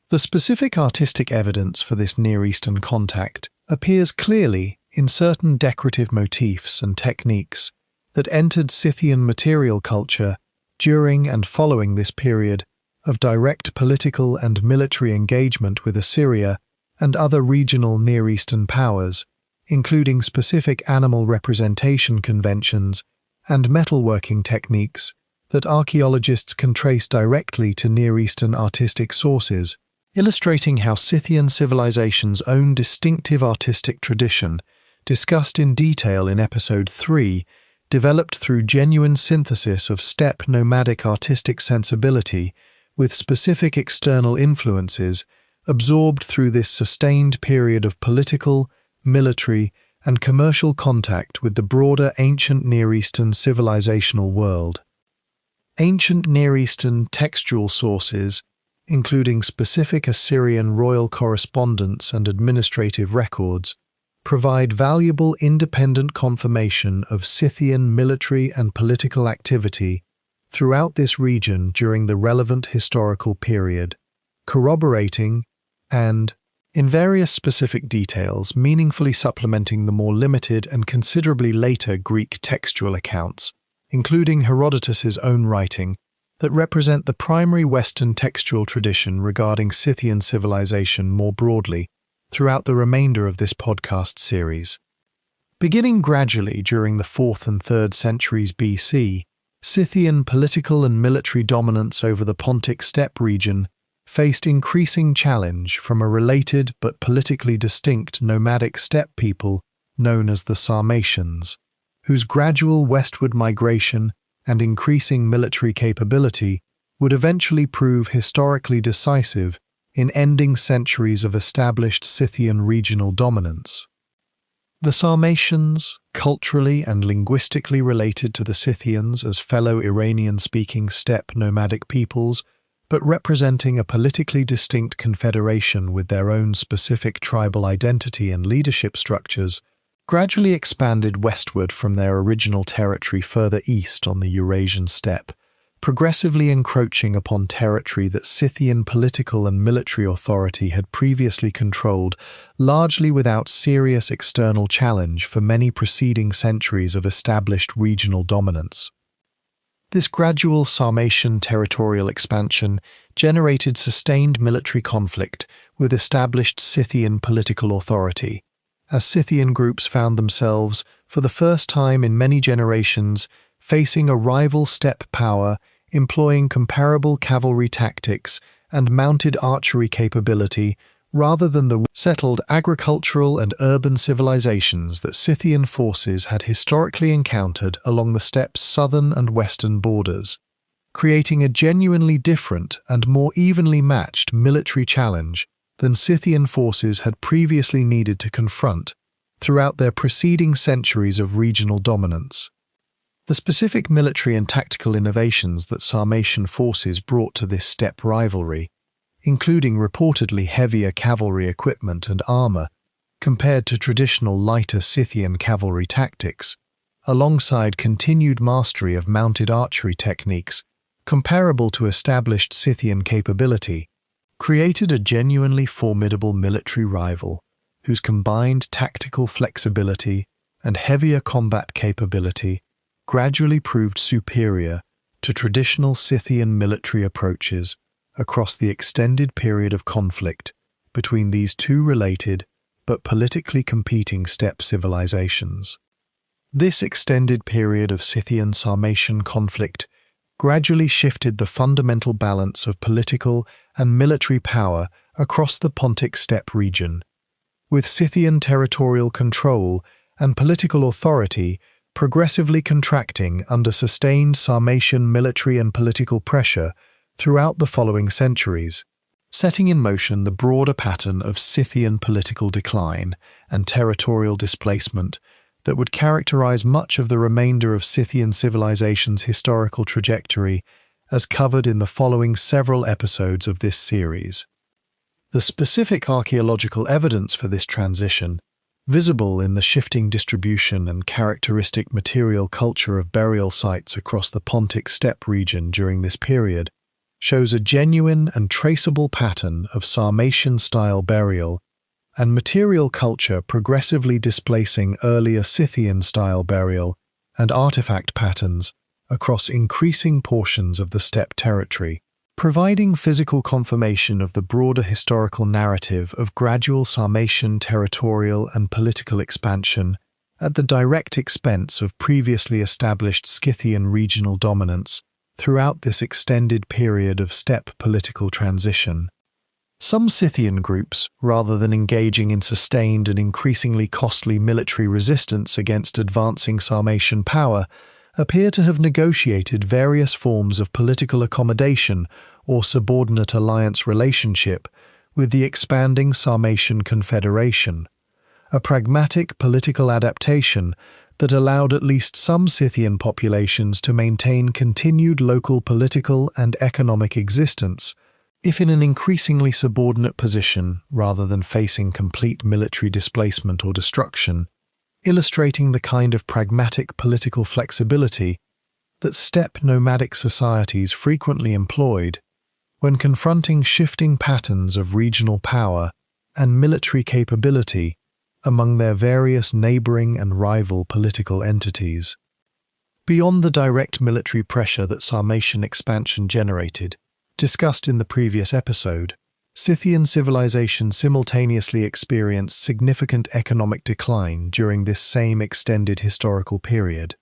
The specific artistic evidence for this Near Eastern contact appears clearly in certain decorative motifs and techniques that entered Scythian material culture during and following this period of direct political and military engagement with Assyria and other regional Near Eastern powers, including specific animal representation conventions and metalworking techniques that archaeologists can trace directly to Near Eastern artistic sources, illustrating how Scythian civilization's own distinctive artistic tradition, discussed in detail in Episode 3, developed through genuine synthesis of steppe nomadic artistic sensibility with specific external influences absorbed through this sustained period of political, military, and commercial contact with the broader ancient Near Eastern civilizational world. Ancient Near Eastern textual sources, including specific Assyrian royal correspondence and administrative records, provide valuable independent confirmation of Scythian military and political activity throughout this region during the relevant historical period, corroborating and, in various specific details, meaningfully supplementing the more limited and considerably later Greek textual accounts, including Herodotus's own writing, that represent the primary Western textual tradition regarding Scythian civilization more broadly throughout the remainder of this podcast series. Beginning gradually during the 4th and 3rd centuries BC, Scythian political and military dominance over the Pontic Steppe region faced increasing challenge from a related but politically distinct nomadic steppe people known as the Sarmatians, whose gradual westward migration and increasing military capability would eventually prove historically decisive in ending centuries of established Scythian regional dominance. The Sarmatians, culturally and linguistically related to the Scythians as fellow Iranian-speaking steppe nomadic peoples, but representing a politically distinct confederation with their own specific tribal identity and leadership structures, gradually expanded westward from their original territory further east on the Eurasian Steppe, progressively encroaching upon territory that Scythian political and military authority had previously controlled, largely without serious external challenge for many preceding centuries of established regional dominance. This gradual Sarmatian territorial expansion generated sustained military conflict with established Scythian political authority, as Scythian groups found themselves, for the first time in many generations, facing a rival steppe power employing comparable cavalry tactics and mounted archery capability rather than the settled agricultural and urban civilizations that Scythian forces had historically encountered along the steppe's southern and western borders, creating a genuinely different and more evenly matched military challenge than Scythian forces had previously needed to confront throughout their preceding centuries of regional dominance. The specific military and tactical innovations that Sarmatian forces brought to this steppe rivalry, including reportedly heavier cavalry equipment and armor compared to traditional lighter Scythian cavalry tactics, alongside continued mastery of mounted archery techniques comparable to established Scythian capability, created a genuinely formidable military rival whose combined tactical flexibility and heavier combat capability gradually proved superior to traditional Scythian military approaches across the extended period of conflict between these two related but politically competing steppe civilizations. This extended period of Scythian-Sarmatian conflict gradually shifted the fundamental balance of political and military power across the Pontic Steppe region, with Scythian territorial control and political authority progressively contracting under sustained Sarmatian military and political pressure throughout the following centuries, setting in motion the broader pattern of Scythian political decline and territorial displacement that would characterize much of the remainder of Scythian civilization's historical trajectory, as covered in the following several episodes of this series. The specific archaeological evidence for this transition, visible in the shifting distribution and characteristic material culture of burial sites across the Pontic Steppe region during this period, shows a genuine and traceable pattern of Sarmatian-style burial and material culture progressively displacing earlier Scythian-style burial and artifact patterns across increasing portions of the steppe territory, providing physical confirmation of the broader historical narrative of gradual Sarmatian territorial and political expansion at the direct expense of previously established Scythian regional dominance throughout this extended period of steppe political transition. Some Scythian groups, rather than engaging in sustained and increasingly costly military resistance against advancing Sarmatian power, appear to have negotiated various forms of political accommodation or subordinate alliance relationship with the expanding Sarmatian Confederation, a pragmatic political adaptation that allowed at least some Scythian populations to maintain continued local political and economic existence, if in an increasingly subordinate position rather than facing complete military displacement or destruction, illustrating the kind of pragmatic political flexibility that steppe nomadic societies frequently employed when confronting shifting patterns of regional power and military capability among their various neighboring and rival political entities. Beyond the direct military pressure that Sarmatian expansion generated, discussed in the previous episode, Scythian civilization simultaneously experienced significant economic decline during this same extended historical period,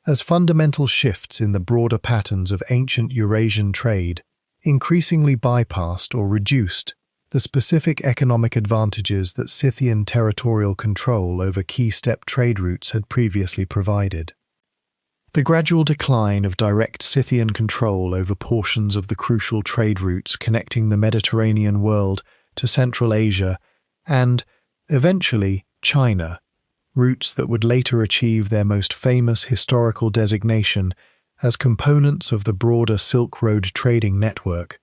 as fundamental shifts in the broader patterns of ancient Eurasian trade increasingly bypassed or reduced the specific economic advantages that Scythian territorial control over key steppe trade routes had previously provided. The gradual decline of direct Scythian control over portions of the crucial trade routes connecting the Mediterranean world to Central Asia and, eventually, China, routes that would later achieve their most famous historical designation as components of the broader Silk Road trading network,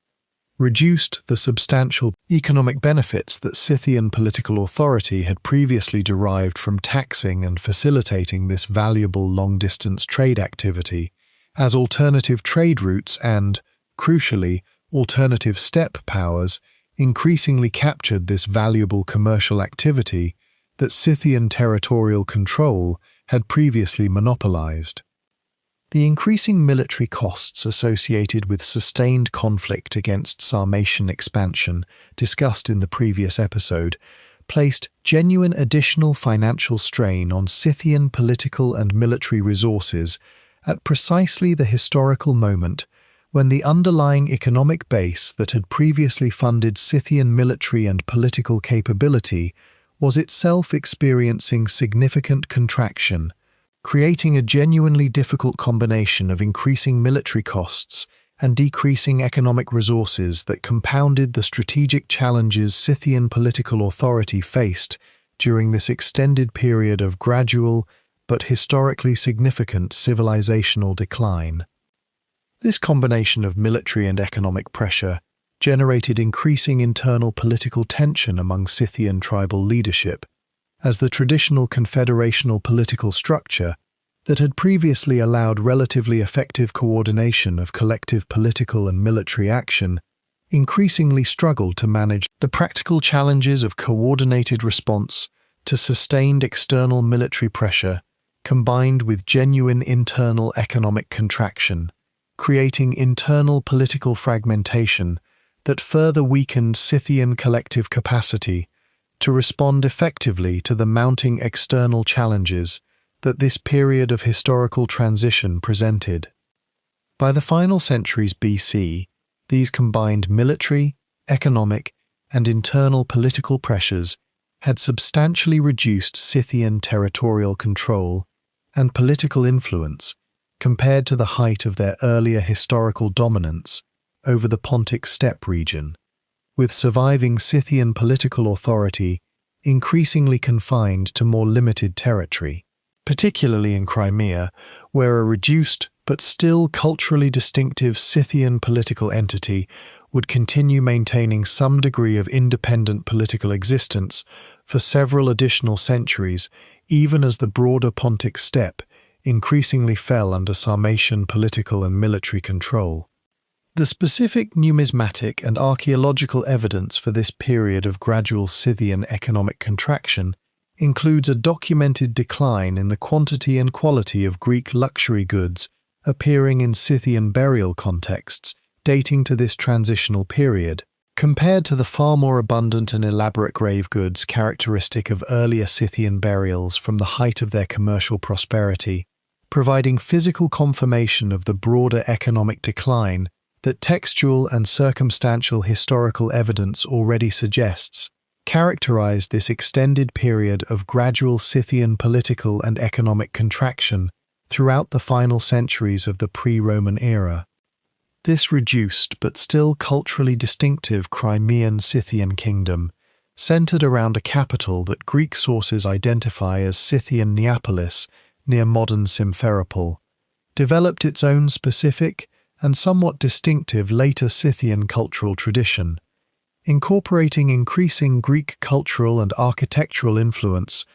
reduced the substantial economic benefits that Scythian political authority had previously derived from taxing and facilitating this valuable long-distance trade activity, as alternative trade routes and, crucially, alternative steppe powers increasingly captured this valuable commercial activity that Scythian territorial control had previously monopolized. The increasing military costs associated with sustained conflict against Sarmatian expansion, discussed in the previous episode, placed genuine additional financial strain on Scythian political and military resources at precisely the historical moment when the underlying economic base that had previously funded Scythian military and political capability was itself experiencing significant contraction, creating a genuinely difficult combination of increasing military costs and decreasing economic resources that compounded the strategic challenges Scythian political authority faced during this extended period of gradual but historically significant civilizational decline. This combination of military and economic pressure generated increasing internal political tension among Scythian tribal leadership, as the traditional confederational political structure that had previously allowed relatively effective coordination of collective political and military action, increasingly struggled to manage the practical challenges of coordinated response to sustained external military pressure combined with genuine internal economic contraction, creating internal political fragmentation that further weakened Scythian collective capacity to respond effectively to the mounting external challenges that this period of historical transition presented. By the final centuries BC, these combined military, economic, and internal political pressures had substantially reduced Scythian territorial control and political influence compared to the height of their earlier historical dominance over the Pontic Steppe region, with surviving Scythian political authority increasingly confined to more limited territory, particularly in Crimea, where a reduced but still culturally distinctive Scythian political entity would continue maintaining some degree of independent political existence for several additional centuries, even as the broader Pontic Steppe increasingly fell under Sarmatian political and military control. The specific numismatic and archaeological evidence for this period of gradual Scythian economic contraction includes a documented decline in the quantity and quality of Greek luxury goods appearing in Scythian burial contexts dating to this transitional period, compared to the far more abundant and elaborate grave goods characteristic of earlier Scythian burials from the height of their commercial prosperity, providing physical confirmation of the broader economic decline that textual and circumstantial historical evidence already suggests characterized this extended period of gradual Scythian political and economic contraction throughout the final centuries of the pre-Roman era. This reduced but still culturally distinctive Crimean Scythian kingdom, centered around a capital that Greek sources identify as Scythian Neapolis near modern Simferopol, developed its own specific and somewhat distinctive later Scythian cultural tradition, incorporating increasing Greek cultural and architectural influence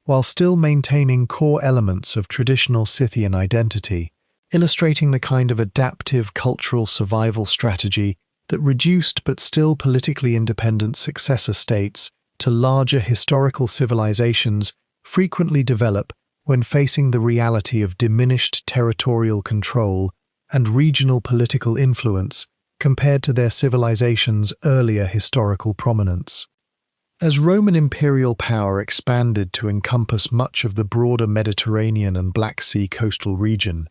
while still maintaining core elements of traditional Scythian identity, illustrating the kind of adaptive cultural survival strategy that reduced but still politically independent successor states to larger historical civilizations frequently develop when facing the reality of diminished territorial control and regional political influence compared to their civilization's earlier historical prominence. As Roman imperial power expanded to encompass much of the broader Mediterranean and Black Sea coastal region,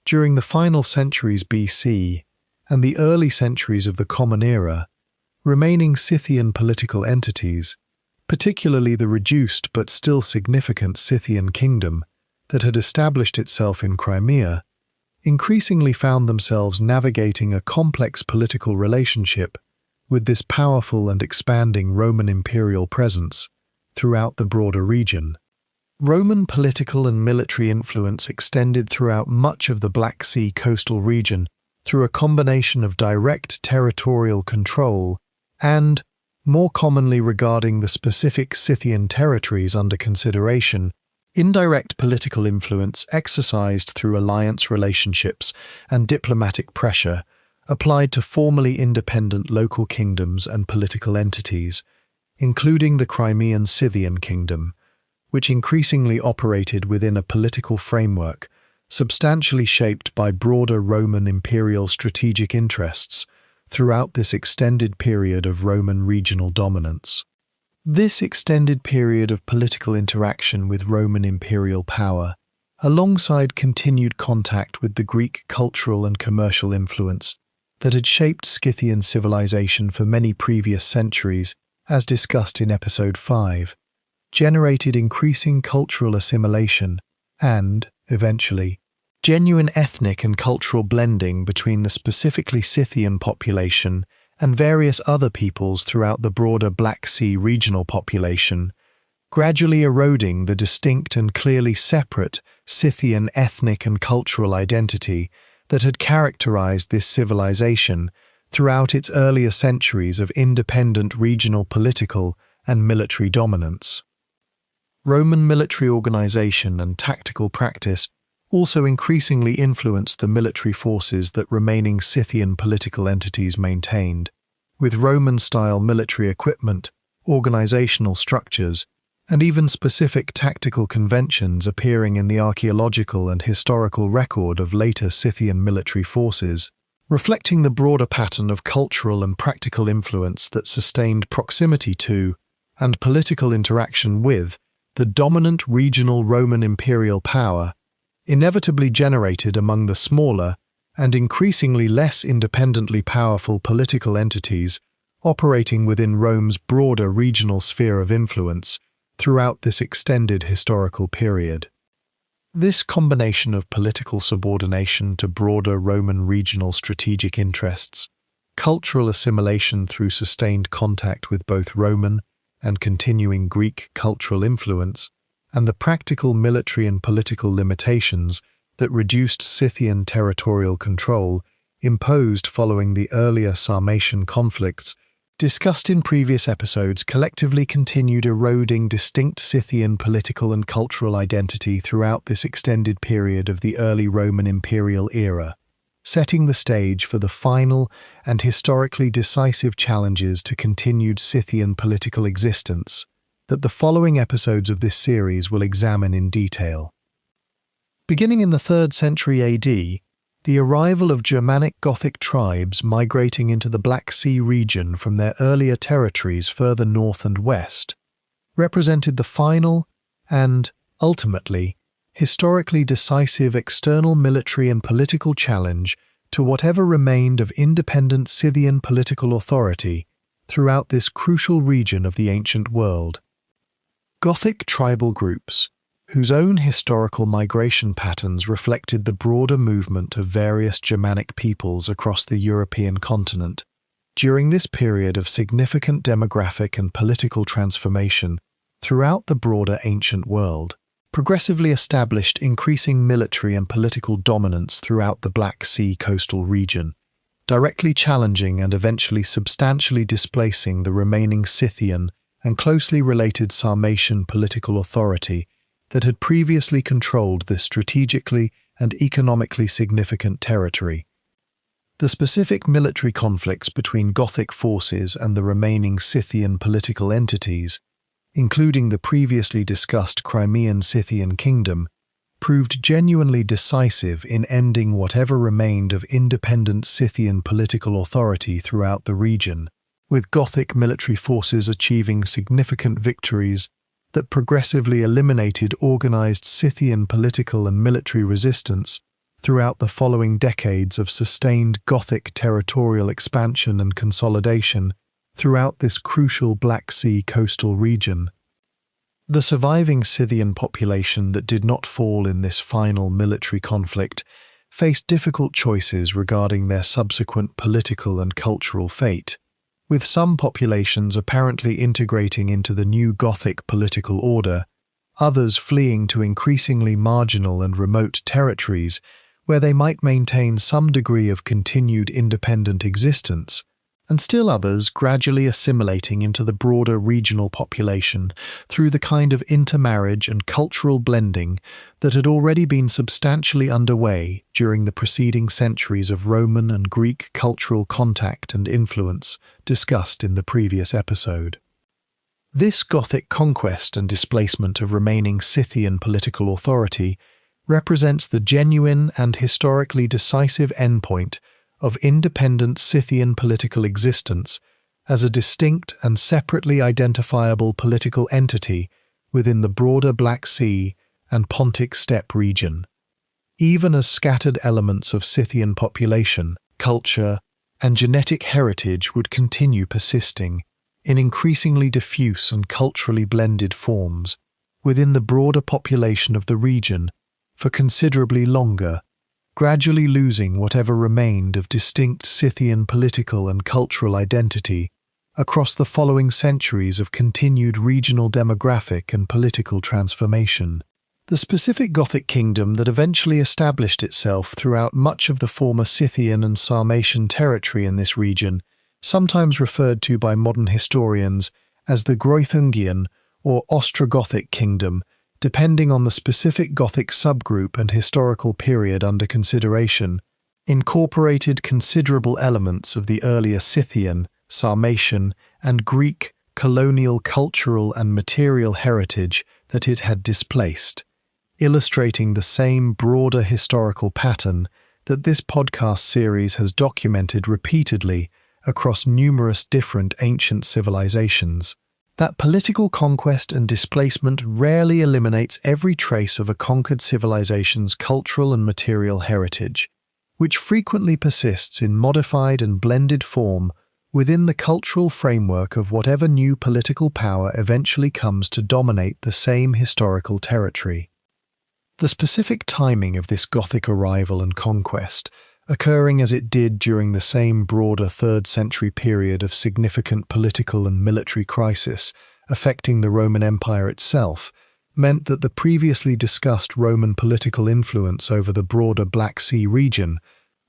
during the final centuries BC and the early centuries of the Common Era, remaining Scythian political entities, particularly the reduced but still significant Scythian kingdom that had established itself in Crimea, increasingly found themselves navigating a complex political relationship with this powerful and expanding Roman imperial presence throughout the broader region. Roman political and military influence extended throughout much of the Black Sea coastal region through a combination of direct territorial control and, more commonly regarding the specific Scythian territories under consideration, indirect political influence exercised through alliance relationships and diplomatic pressure applied to formerly independent local kingdoms and political entities, including the Crimean Scythian kingdom, which increasingly operated within a political framework substantially shaped by broader Roman imperial strategic interests throughout this extended period of Roman regional dominance. This extended period of political interaction with Roman imperial power, alongside continued contact with the Greek cultural and commercial influence that had shaped Scythian civilization for many previous centuries, as discussed in Episode 5, generated increasing cultural assimilation and, eventually, genuine ethnic and cultural blending between the specifically Scythian population and various other peoples throughout the broader Black Sea regional population, gradually eroding the distinct and clearly separate Scythian ethnic and cultural identity that had characterized this civilization throughout its earlier centuries of independent regional political and military dominance. Roman military organization and tactical practice also increasingly influenced the military forces that remaining Scythian political entities maintained, with Roman-style military equipment, organizational structures, and even specific tactical conventions appearing in the archaeological and historical record of later Scythian military forces, reflecting the broader pattern of cultural and practical influence that sustained proximity to, and political interaction with, the dominant regional Roman imperial power, inevitably generated among the smaller and increasingly less independently powerful political entities operating within Rome's broader regional sphere of influence throughout this extended historical period. This combination of political subordination to broader Roman regional strategic interests, cultural assimilation through sustained contact with both Roman and continuing Greek cultural influence, and the practical military and political limitations that reduced Scythian territorial control imposed following the earlier Sarmatian conflicts discussed in previous episodes collectively continued eroding distinct Scythian political and cultural identity throughout this extended period of the early Roman imperial era, setting the stage for the final and historically decisive challenges to continued Scythian political existence that the following episodes of this series will examine in detail. Beginning in the 3rd century AD, the arrival of Germanic Gothic tribes migrating into the Black Sea region from their earlier territories further north and west represented the final and, ultimately, historically decisive external military and political challenge to whatever remained of independent Scythian political authority throughout this crucial region of the ancient world. Gothic tribal groups, whose own historical migration patterns reflected the broader movement of various Germanic peoples across the European continent, during this period of significant demographic and political transformation throughout the broader ancient world, progressively established increasing military and political dominance throughout the Black Sea coastal region, directly challenging and eventually substantially displacing the remaining Scythian and closely related Sarmatian political authority that had previously controlled this strategically and economically significant territory. The specific military conflicts between Gothic forces and the remaining Scythian political entities, including the previously discussed Crimean Scythian kingdom, proved genuinely decisive in ending whatever remained of independent Scythian political authority throughout the region, with Gothic military forces achieving significant victories that progressively eliminated organized Scythian political and military resistance throughout the following decades of sustained Gothic territorial expansion and consolidation throughout this crucial Black Sea coastal region. The surviving Scythian population that did not fall in this final military conflict faced difficult choices regarding their subsequent political and cultural fate, with some populations apparently integrating into the new Gothic political order, others fleeing to increasingly marginal and remote territories where they might maintain some degree of continued independent existence, and still others gradually assimilating into the broader regional population through the kind of intermarriage and cultural blending that had already been substantially underway during the preceding centuries of Roman and Greek cultural contact and influence discussed in the previous episode. This Gothic conquest and displacement of remaining Scythian political authority represents the genuine and historically decisive endpoint of independent Scythian political existence as a distinct and separately identifiable political entity within the broader Black Sea and Pontic Steppe region, even as scattered elements of Scythian population, culture, and genetic heritage would continue persisting in increasingly diffuse and culturally blended forms within the broader population of the region for considerably longer, gradually losing whatever remained of distinct Scythian political and cultural identity across the following centuries of continued regional demographic and political transformation. The specific Gothic kingdom that eventually established itself throughout much of the former Scythian and Sarmatian territory in this region, sometimes referred to by modern historians as the Greuthungian or Ostrogothic kingdom, depending on the specific Gothic subgroup and historical period under consideration, incorporated considerable elements of the earlier Scythian, Sarmatian, and Greek colonial cultural and material heritage that it had displaced, illustrating the same broader historical pattern that this podcast series has documented repeatedly across numerous different ancient civilizations. That political conquest and displacement rarely eliminates every trace of a conquered civilization's cultural and material heritage, which frequently persists in modified and blended form within the cultural framework of whatever new political power eventually comes to dominate the same historical territory. The specific timing of this Gothic arrival and conquest, occurring as it did during the same broader 3rd century period of significant political and military crisis affecting the Roman Empire itself, meant that the previously discussed Roman political influence over the broader Black Sea region,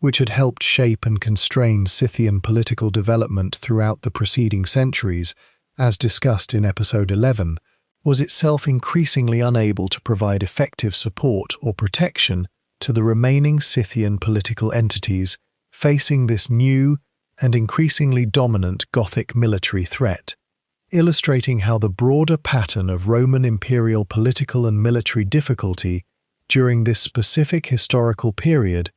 which had helped shape and constrain Scythian political development throughout the preceding centuries, as discussed in episode 11, was itself increasingly unable to provide effective support or protection to the remaining Scythian political entities facing this new and increasingly dominant Gothic military threat, illustrating how the broader pattern of Roman imperial political and military difficulty during this specific historical period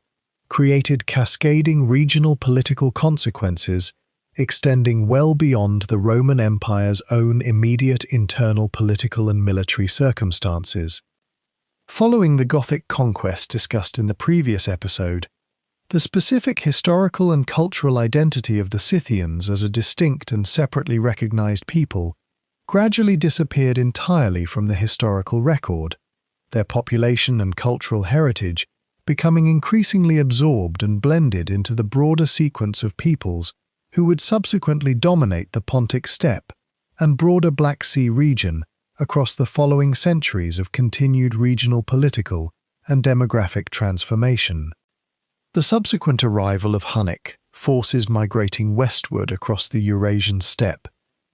created cascading regional political consequences extending well beyond the Roman Empire's own immediate internal political and military circumstances. Following the Gothic conquest discussed in the previous episode, the specific historical and cultural identity of the Scythians as a distinct and separately recognized people gradually disappeared entirely from the historical record, their population and cultural heritage becoming increasingly absorbed and blended into the broader sequence of peoples who would subsequently dominate the Pontic Steppe and broader Black Sea region across the following centuries of continued regional political and demographic transformation. The subsequent arrival of Hunnic forces migrating westward across the Eurasian Steppe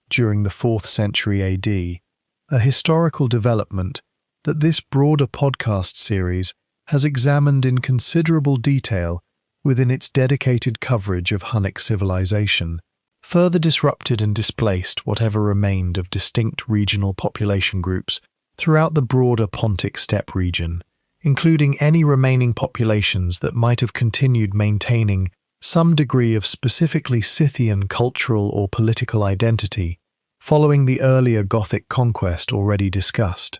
during the 4th century AD, a historical development that this broader podcast series has examined in considerable detail within its dedicated coverage of Hunnic civilization, further disrupted and displaced whatever remained of distinct regional population groups throughout the broader Pontic Steppe region, including any remaining populations that might have continued maintaining some degree of specifically Scythian cultural or political identity following the earlier Gothic conquest already discussed.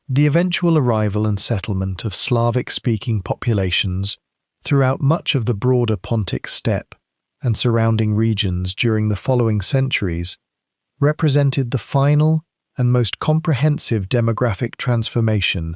The eventual arrival and settlement of Slavic-speaking populations throughout much of the broader Pontic Steppe and surrounding regions during the following centuries represented the final and most comprehensive demographic transformation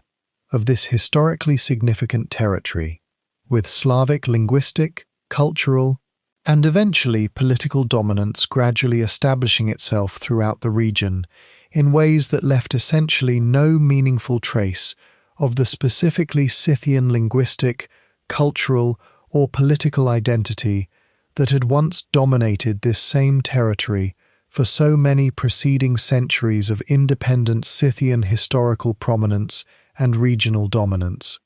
of this historically significant territory, with Slavic linguistic, cultural, and eventually political dominance gradually establishing itself throughout the region in ways that left essentially no meaningful trace of the specifically Scythian linguistic, cultural, or political identity that had once dominated this same territory for so many preceding centuries of independent Scythian historical prominence and regional dominance.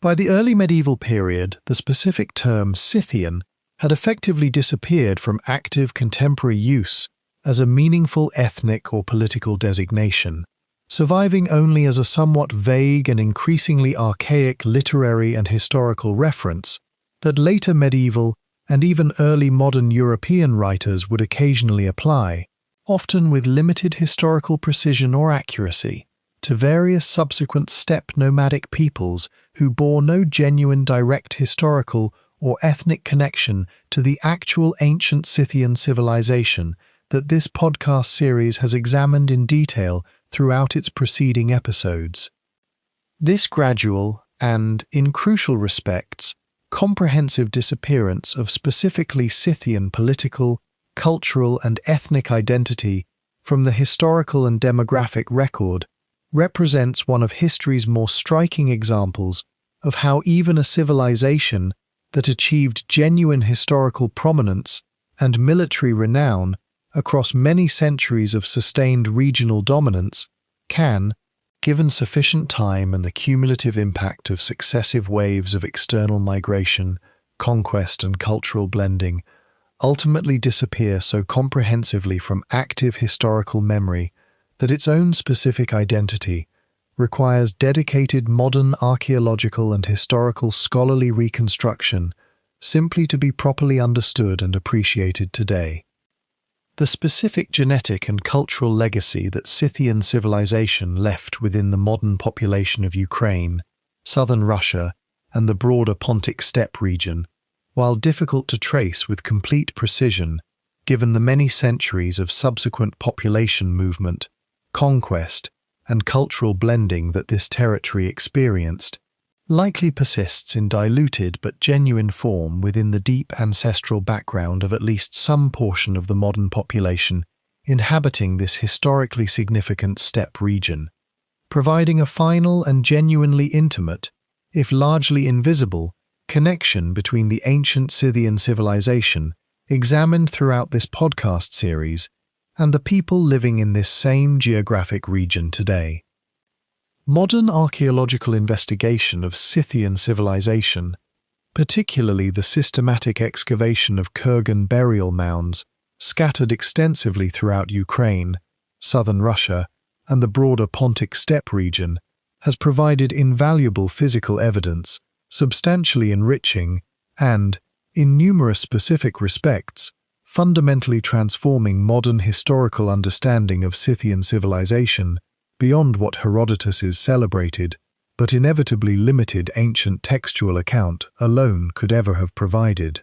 By the early medieval period, the specific term Scythian had effectively disappeared from active contemporary use as a meaningful ethnic or political designation, surviving only as a somewhat vague and increasingly archaic literary and historical reference that later medieval and even early modern European writers would occasionally apply, often with limited historical precision or accuracy, to various subsequent steppe nomadic peoples who bore no genuine direct historical or ethnic connection to the actual ancient Scythian civilization that this podcast series has examined in detail throughout its preceding episodes. This gradual and, in crucial respects, comprehensive disappearance of specifically Scythian political, cultural, and ethnic identity from the historical and demographic record represents one of history's more striking examples of how even a civilization that achieved genuine historical prominence and military renown across many centuries of sustained regional dominance can, given sufficient time and the cumulative impact of successive waves of external migration, conquest and cultural blending, ultimately disappear so comprehensively from active historical memory that its own specific identity requires dedicated modern archaeological and historical scholarly reconstruction simply to be properly understood and appreciated today. The specific genetic and cultural legacy that Scythian civilization left within the modern population of Ukraine, southern Russia, and the broader Pontic Steppe region, while difficult to trace with complete precision, given the many centuries of subsequent population movement, conquest, and cultural blending that this territory experienced, likely persists in diluted but genuine form within the deep ancestral background of at least some portion of the modern population inhabiting this historically significant steppe region, providing a final and genuinely intimate, if largely invisible, connection between the ancient Scythian civilization examined throughout this podcast series and the people living in this same geographic region today. Modern archaeological investigation of Scythian civilization, particularly the systematic excavation of kurgan burial mounds scattered extensively throughout Ukraine, southern Russia, and the broader Pontic Steppe region, has provided invaluable physical evidence, substantially enriching and, in numerous specific respects, fundamentally transforming modern historical understanding of Scythian civilization beyond what Herodotus's celebrated, but inevitably limited ancient textual account alone could ever have provided.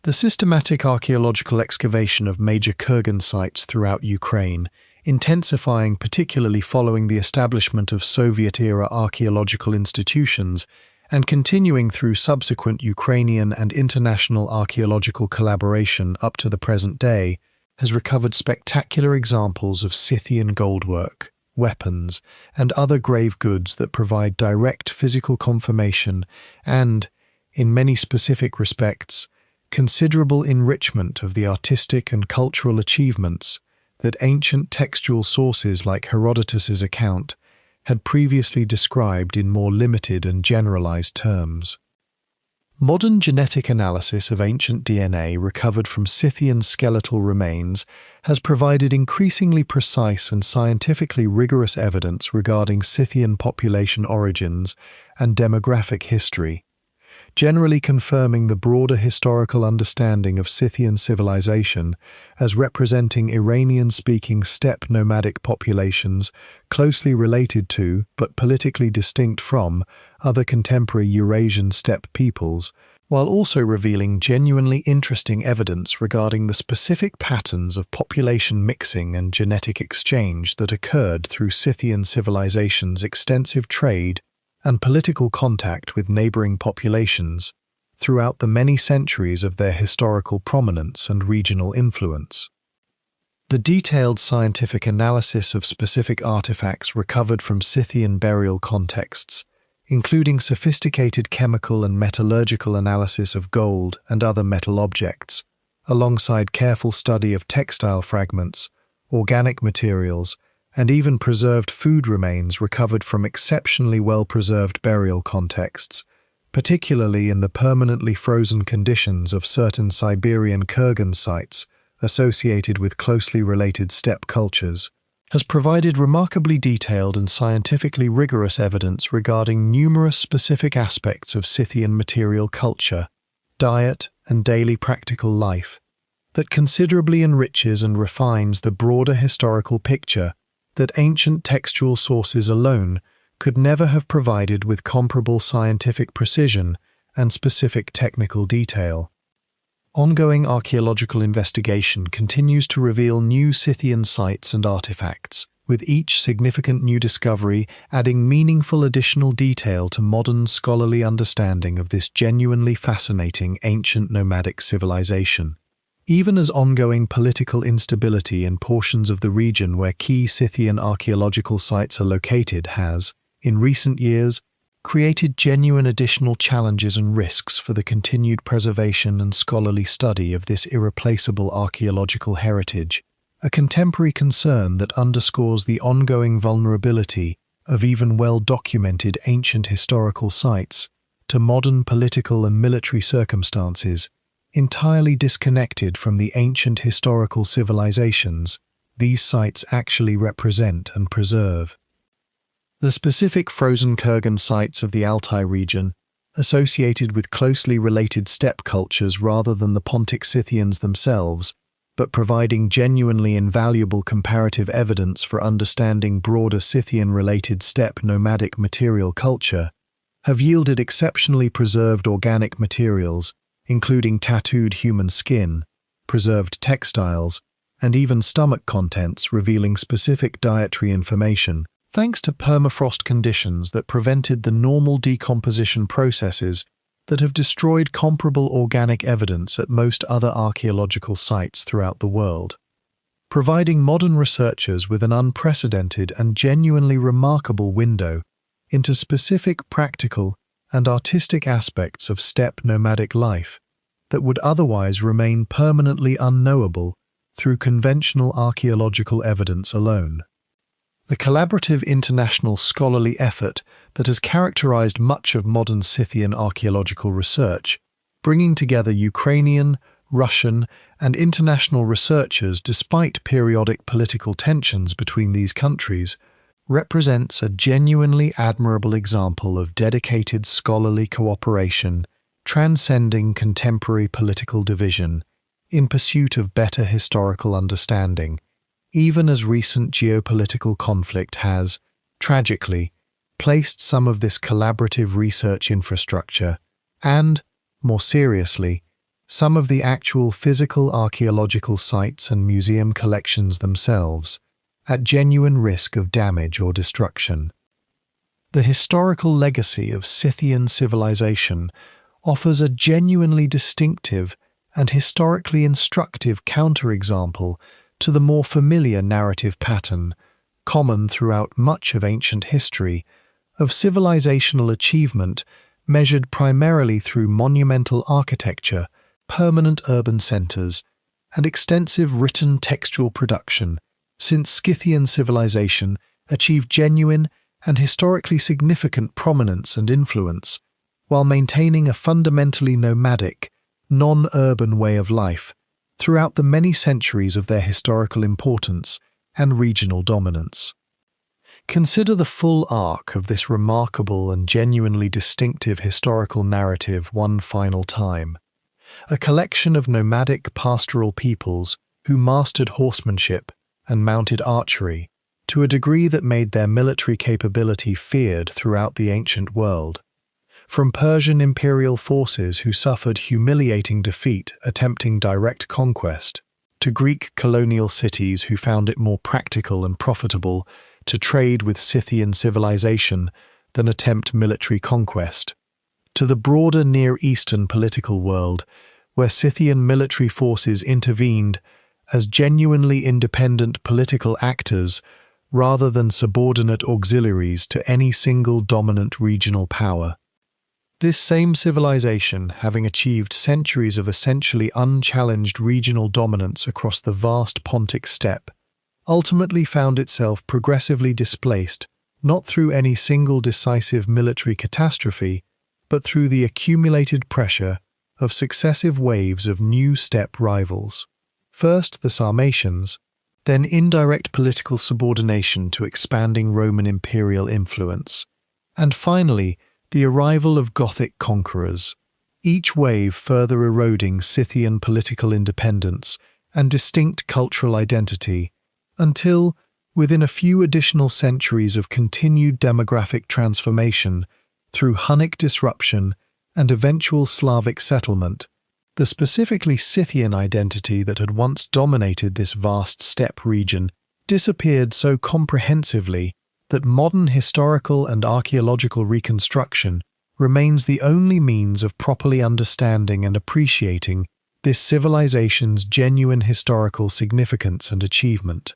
The systematic archaeological excavation of major kurgan sites throughout Ukraine, intensifying particularly following the establishment of Soviet-era archaeological institutions, and continuing through subsequent Ukrainian and international archaeological collaboration up to the present day, has recovered spectacular examples of Scythian goldwork, weapons, and other grave goods that provide direct physical confirmation and, in many specific respects, considerable enrichment of the artistic and cultural achievements that ancient textual sources like Herodotus's account had previously described in more limited and generalized terms. Modern genetic analysis of ancient DNA recovered from Scythian skeletal remains has provided increasingly precise and scientifically rigorous evidence regarding Scythian population origins and demographic history, generally confirming the broader historical understanding of Scythian civilization as representing Iranian-speaking steppe nomadic populations closely related to, but politically distinct from, other contemporary Eurasian steppe peoples, while also revealing genuinely interesting evidence regarding the specific patterns of population mixing and genetic exchange that occurred through Scythian civilization's extensive trade and political contact with neighboring populations throughout the many centuries of their historical prominence and regional influence. The detailed scientific analysis of specific artifacts recovered from Scythian burial contexts, including sophisticated chemical and metallurgical analysis of gold and other metal objects, alongside careful study of textile fragments, organic materials, and even preserved food remains recovered from exceptionally well-preserved burial contexts, particularly in the permanently frozen conditions of certain Siberian kurgan sites associated with closely related steppe cultures, has provided remarkably detailed and scientifically rigorous evidence regarding numerous specific aspects of Scythian material culture, diet, and daily practical life that considerably enriches and refines the broader historical picture that ancient textual sources alone could never have provided with comparable scientific precision and specific technical detail. Ongoing archaeological investigation continues to reveal new Scythian sites and artifacts, with each significant new discovery adding meaningful additional detail to modern scholarly understanding of this genuinely fascinating ancient nomadic civilization. Even as ongoing political instability in portions of the region where key Scythian archaeological sites are located has, in recent years, created genuine additional challenges and risks for the continued preservation and scholarly study of this irreplaceable archaeological heritage, a contemporary concern that underscores the ongoing vulnerability of even well-documented ancient historical sites to modern political and military circumstances, entirely disconnected from the ancient historical civilizations these sites actually represent and preserve. The specific frozen kurgan sites of the Altai region, associated with closely related steppe cultures rather than the Pontic Scythians themselves, but providing genuinely invaluable comparative evidence for understanding broader Scythian-related steppe nomadic material culture, have yielded exceptionally preserved organic materials, including tattooed human skin, preserved textiles, and even stomach contents revealing specific dietary information, thanks to permafrost conditions that prevented the normal decomposition processes that have destroyed comparable organic evidence at most other archaeological sites throughout the world, providing modern researchers with an unprecedented and genuinely remarkable window into specific practical and artistic aspects of steppe nomadic life that would otherwise remain permanently unknowable through conventional archaeological evidence alone. The collaborative international scholarly effort that has characterized much of modern Scythian archaeological research, bringing together Ukrainian, Russian, and international researchers despite periodic political tensions between these countries, represents a genuinely admirable example of dedicated scholarly cooperation transcending contemporary political division in pursuit of better historical understanding, even as recent geopolitical conflict has, tragically, placed some of this collaborative research infrastructure and, more seriously, some of the actual physical archaeological sites and museum collections themselves at genuine risk of damage or destruction. The historical legacy of Scythian civilization offers a genuinely distinctive and historically instructive counterexample to the more familiar narrative pattern, common throughout much of ancient history, of civilizational achievement measured primarily through monumental architecture, permanent urban centers, and extensive written textual production, since Scythian civilization achieved genuine and historically significant prominence and influence, while maintaining a fundamentally nomadic, non-urban way of life throughout the many centuries of their historical importance and regional dominance. Consider the full arc of this remarkable and genuinely distinctive historical narrative one final time. A collection of nomadic pastoral peoples who mastered horsemanship and mounted archery to a degree that made their military capability feared throughout the ancient world. From Persian imperial forces who suffered humiliating defeat attempting direct conquest, to Greek colonial cities who found it more practical and profitable to trade with Scythian civilization than attempt military conquest, to the broader Near Eastern political world where Scythian military forces intervened as genuinely independent political actors rather than subordinate auxiliaries to any single dominant regional power. This same civilization, having achieved centuries of essentially unchallenged regional dominance across the vast Pontic Steppe, ultimately found itself progressively displaced not through any single decisive military catastrophe, but through the accumulated pressure of successive waves of new steppe rivals. First the Sarmatians, then indirect political subordination to expanding Roman imperial influence, and finally the arrival of Gothic conquerors, each wave further eroding Scythian political independence and distinct cultural identity, until, within a few additional centuries of continued demographic transformation through Hunnic disruption and eventual Slavic settlement, the specifically Scythian identity that had once dominated this vast steppe region disappeared so comprehensively that modern historical and archaeological reconstruction remains the only means of properly understanding and appreciating this civilization's genuine historical significance and achievement.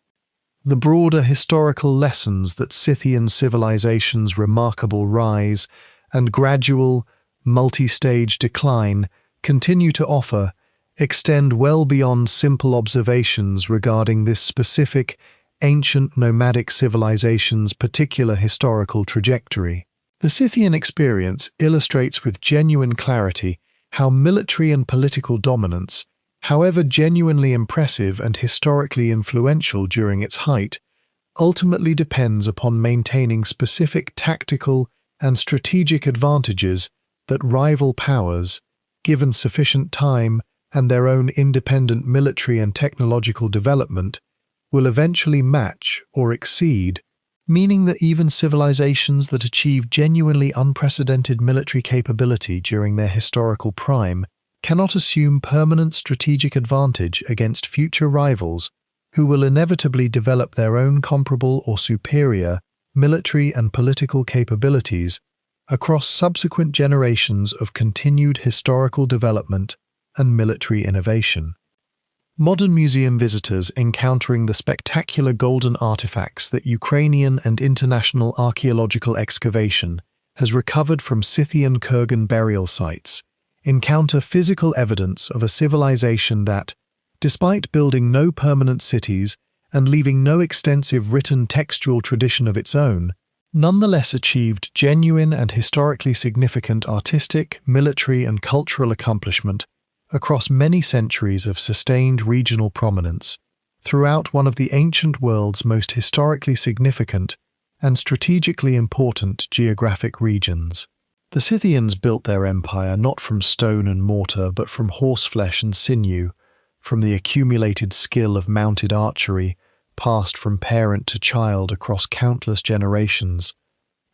The broader historical lessons that Scythian civilization's remarkable rise and gradual, multi-stage decline continue to offer extend well beyond simple observations regarding this specific ancient nomadic civilization's particular historical trajectory. The Scythian experience illustrates with genuine clarity how military and political dominance, however genuinely impressive and historically influential during its height, ultimately depends upon maintaining specific tactical and strategic advantages that rival powers, given sufficient time and their own independent military and technological development, will eventually match or exceed, meaning that even civilizations that achieve genuinely unprecedented military capability during their historical prime cannot assume permanent strategic advantage against future rivals who will inevitably develop their own comparable or superior military and political capabilities across subsequent generations of continued historical development and military innovation. Modern museum visitors encountering the spectacular golden artifacts that Ukrainian and international archaeological excavation has recovered from Scythian kurgan burial sites encounter physical evidence of a civilization that, despite building no permanent cities and leaving no extensive written textual tradition of its own, nonetheless achieved genuine and historically significant artistic, military, and cultural accomplishment across many centuries of sustained regional prominence throughout one of the ancient world's most historically significant and strategically important geographic regions. The Scythians built their empire not from stone and mortar but from horseflesh and sinew, from the accumulated skill of mounted archery passed from parent to child across countless generations,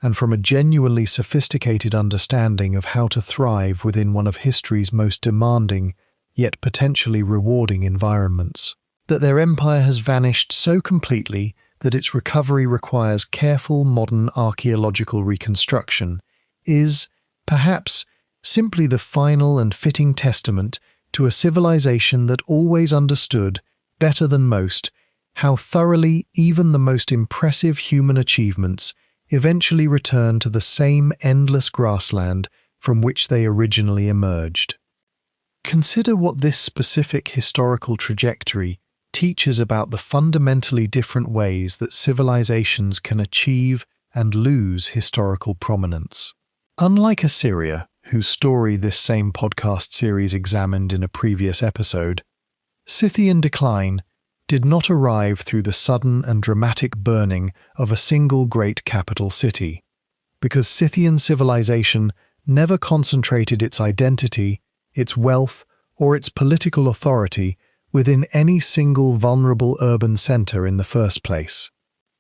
and from a genuinely sophisticated understanding of how to thrive within one of history's most demanding, yet potentially rewarding environments. That their empire has vanished so completely that its recovery requires careful modern archaeological reconstruction is, perhaps, simply the final and fitting testament to a civilization that always understood, better than most, how thoroughly even the most impressive human achievements eventually return to the same endless grassland from which they originally emerged. Consider what this specific historical trajectory teaches about the fundamentally different ways that civilizations can achieve and lose historical prominence. Unlike Assyria, whose story this same podcast series examined in a previous episode, Scythian decline did not arrive through the sudden and dramatic burning of a single great capital city, because Scythian civilization never concentrated its identity, its wealth, or its political authority within any single vulnerable urban center in the first place.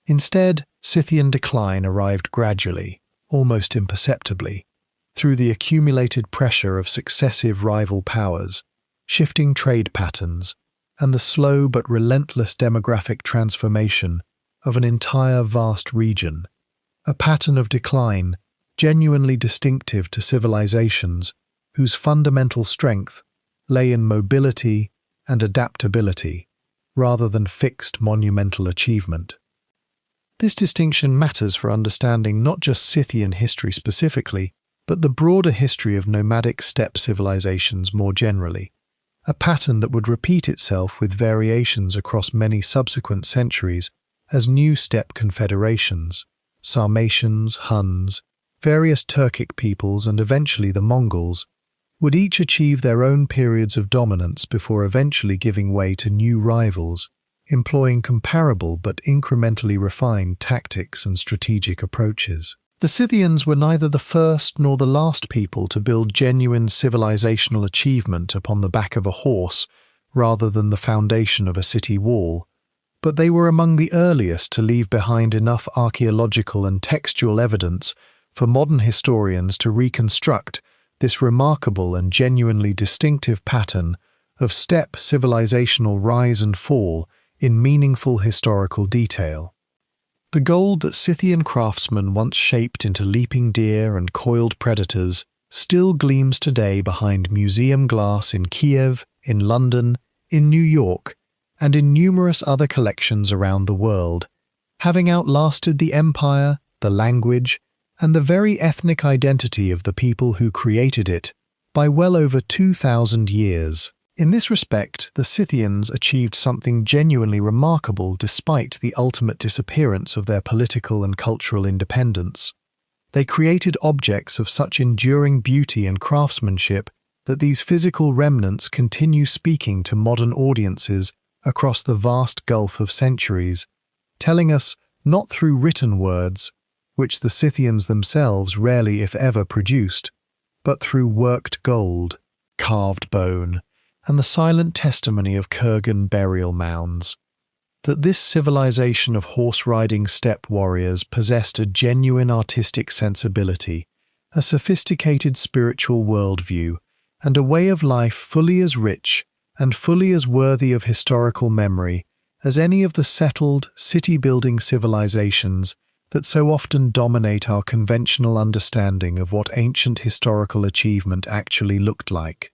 Instead, Scythian decline arrived gradually, almost imperceptibly, through the accumulated pressure of successive rival powers, shifting trade patterns, and the slow but relentless demographic transformation of an entire vast region, a pattern of decline genuinely distinctive to civilizations whose fundamental strength lay in mobility and adaptability, rather than fixed monumental achievement. This distinction matters for understanding not just Scythian history specifically, but the broader history of nomadic steppe civilizations more generally, a pattern that would repeat itself with variations across many subsequent centuries as new steppe confederations, Sarmatians, Huns, various Turkic peoples, and eventually the Mongols, would each achieve their own periods of dominance before eventually giving way to new rivals, employing comparable but incrementally refined tactics and strategic approaches. The Scythians were neither the first nor the last people to build genuine civilizational achievement upon the back of a horse rather than the foundation of a city wall, but they were among the earliest to leave behind enough archaeological and textual evidence for modern historians to reconstruct this remarkable and genuinely distinctive pattern of steppe civilizational rise and fall in meaningful historical detail. The gold that Scythian craftsmen once shaped into leaping deer and coiled predators still gleams today behind museum glass in Kiev, in London, in New York, and in numerous other collections around the world, having outlasted the empire, the language, and the very ethnic identity of the people who created it by well over 2,000 years. In this respect, the Scythians achieved something genuinely remarkable despite the ultimate disappearance of their political and cultural independence. They created objects of such enduring beauty and craftsmanship that these physical remnants continue speaking to modern audiences across the vast gulf of centuries, telling us not through written words, which the Scythians themselves rarely if ever produced, but through worked gold, carved bone, and the silent testimony of kurgan burial mounds, that this civilization of horse-riding steppe warriors possessed a genuine artistic sensibility, a sophisticated spiritual worldview, and a way of life fully as rich and fully as worthy of historical memory as any of the settled, city-building civilizations that so often dominate our conventional understanding of what ancient historical achievement actually looked like.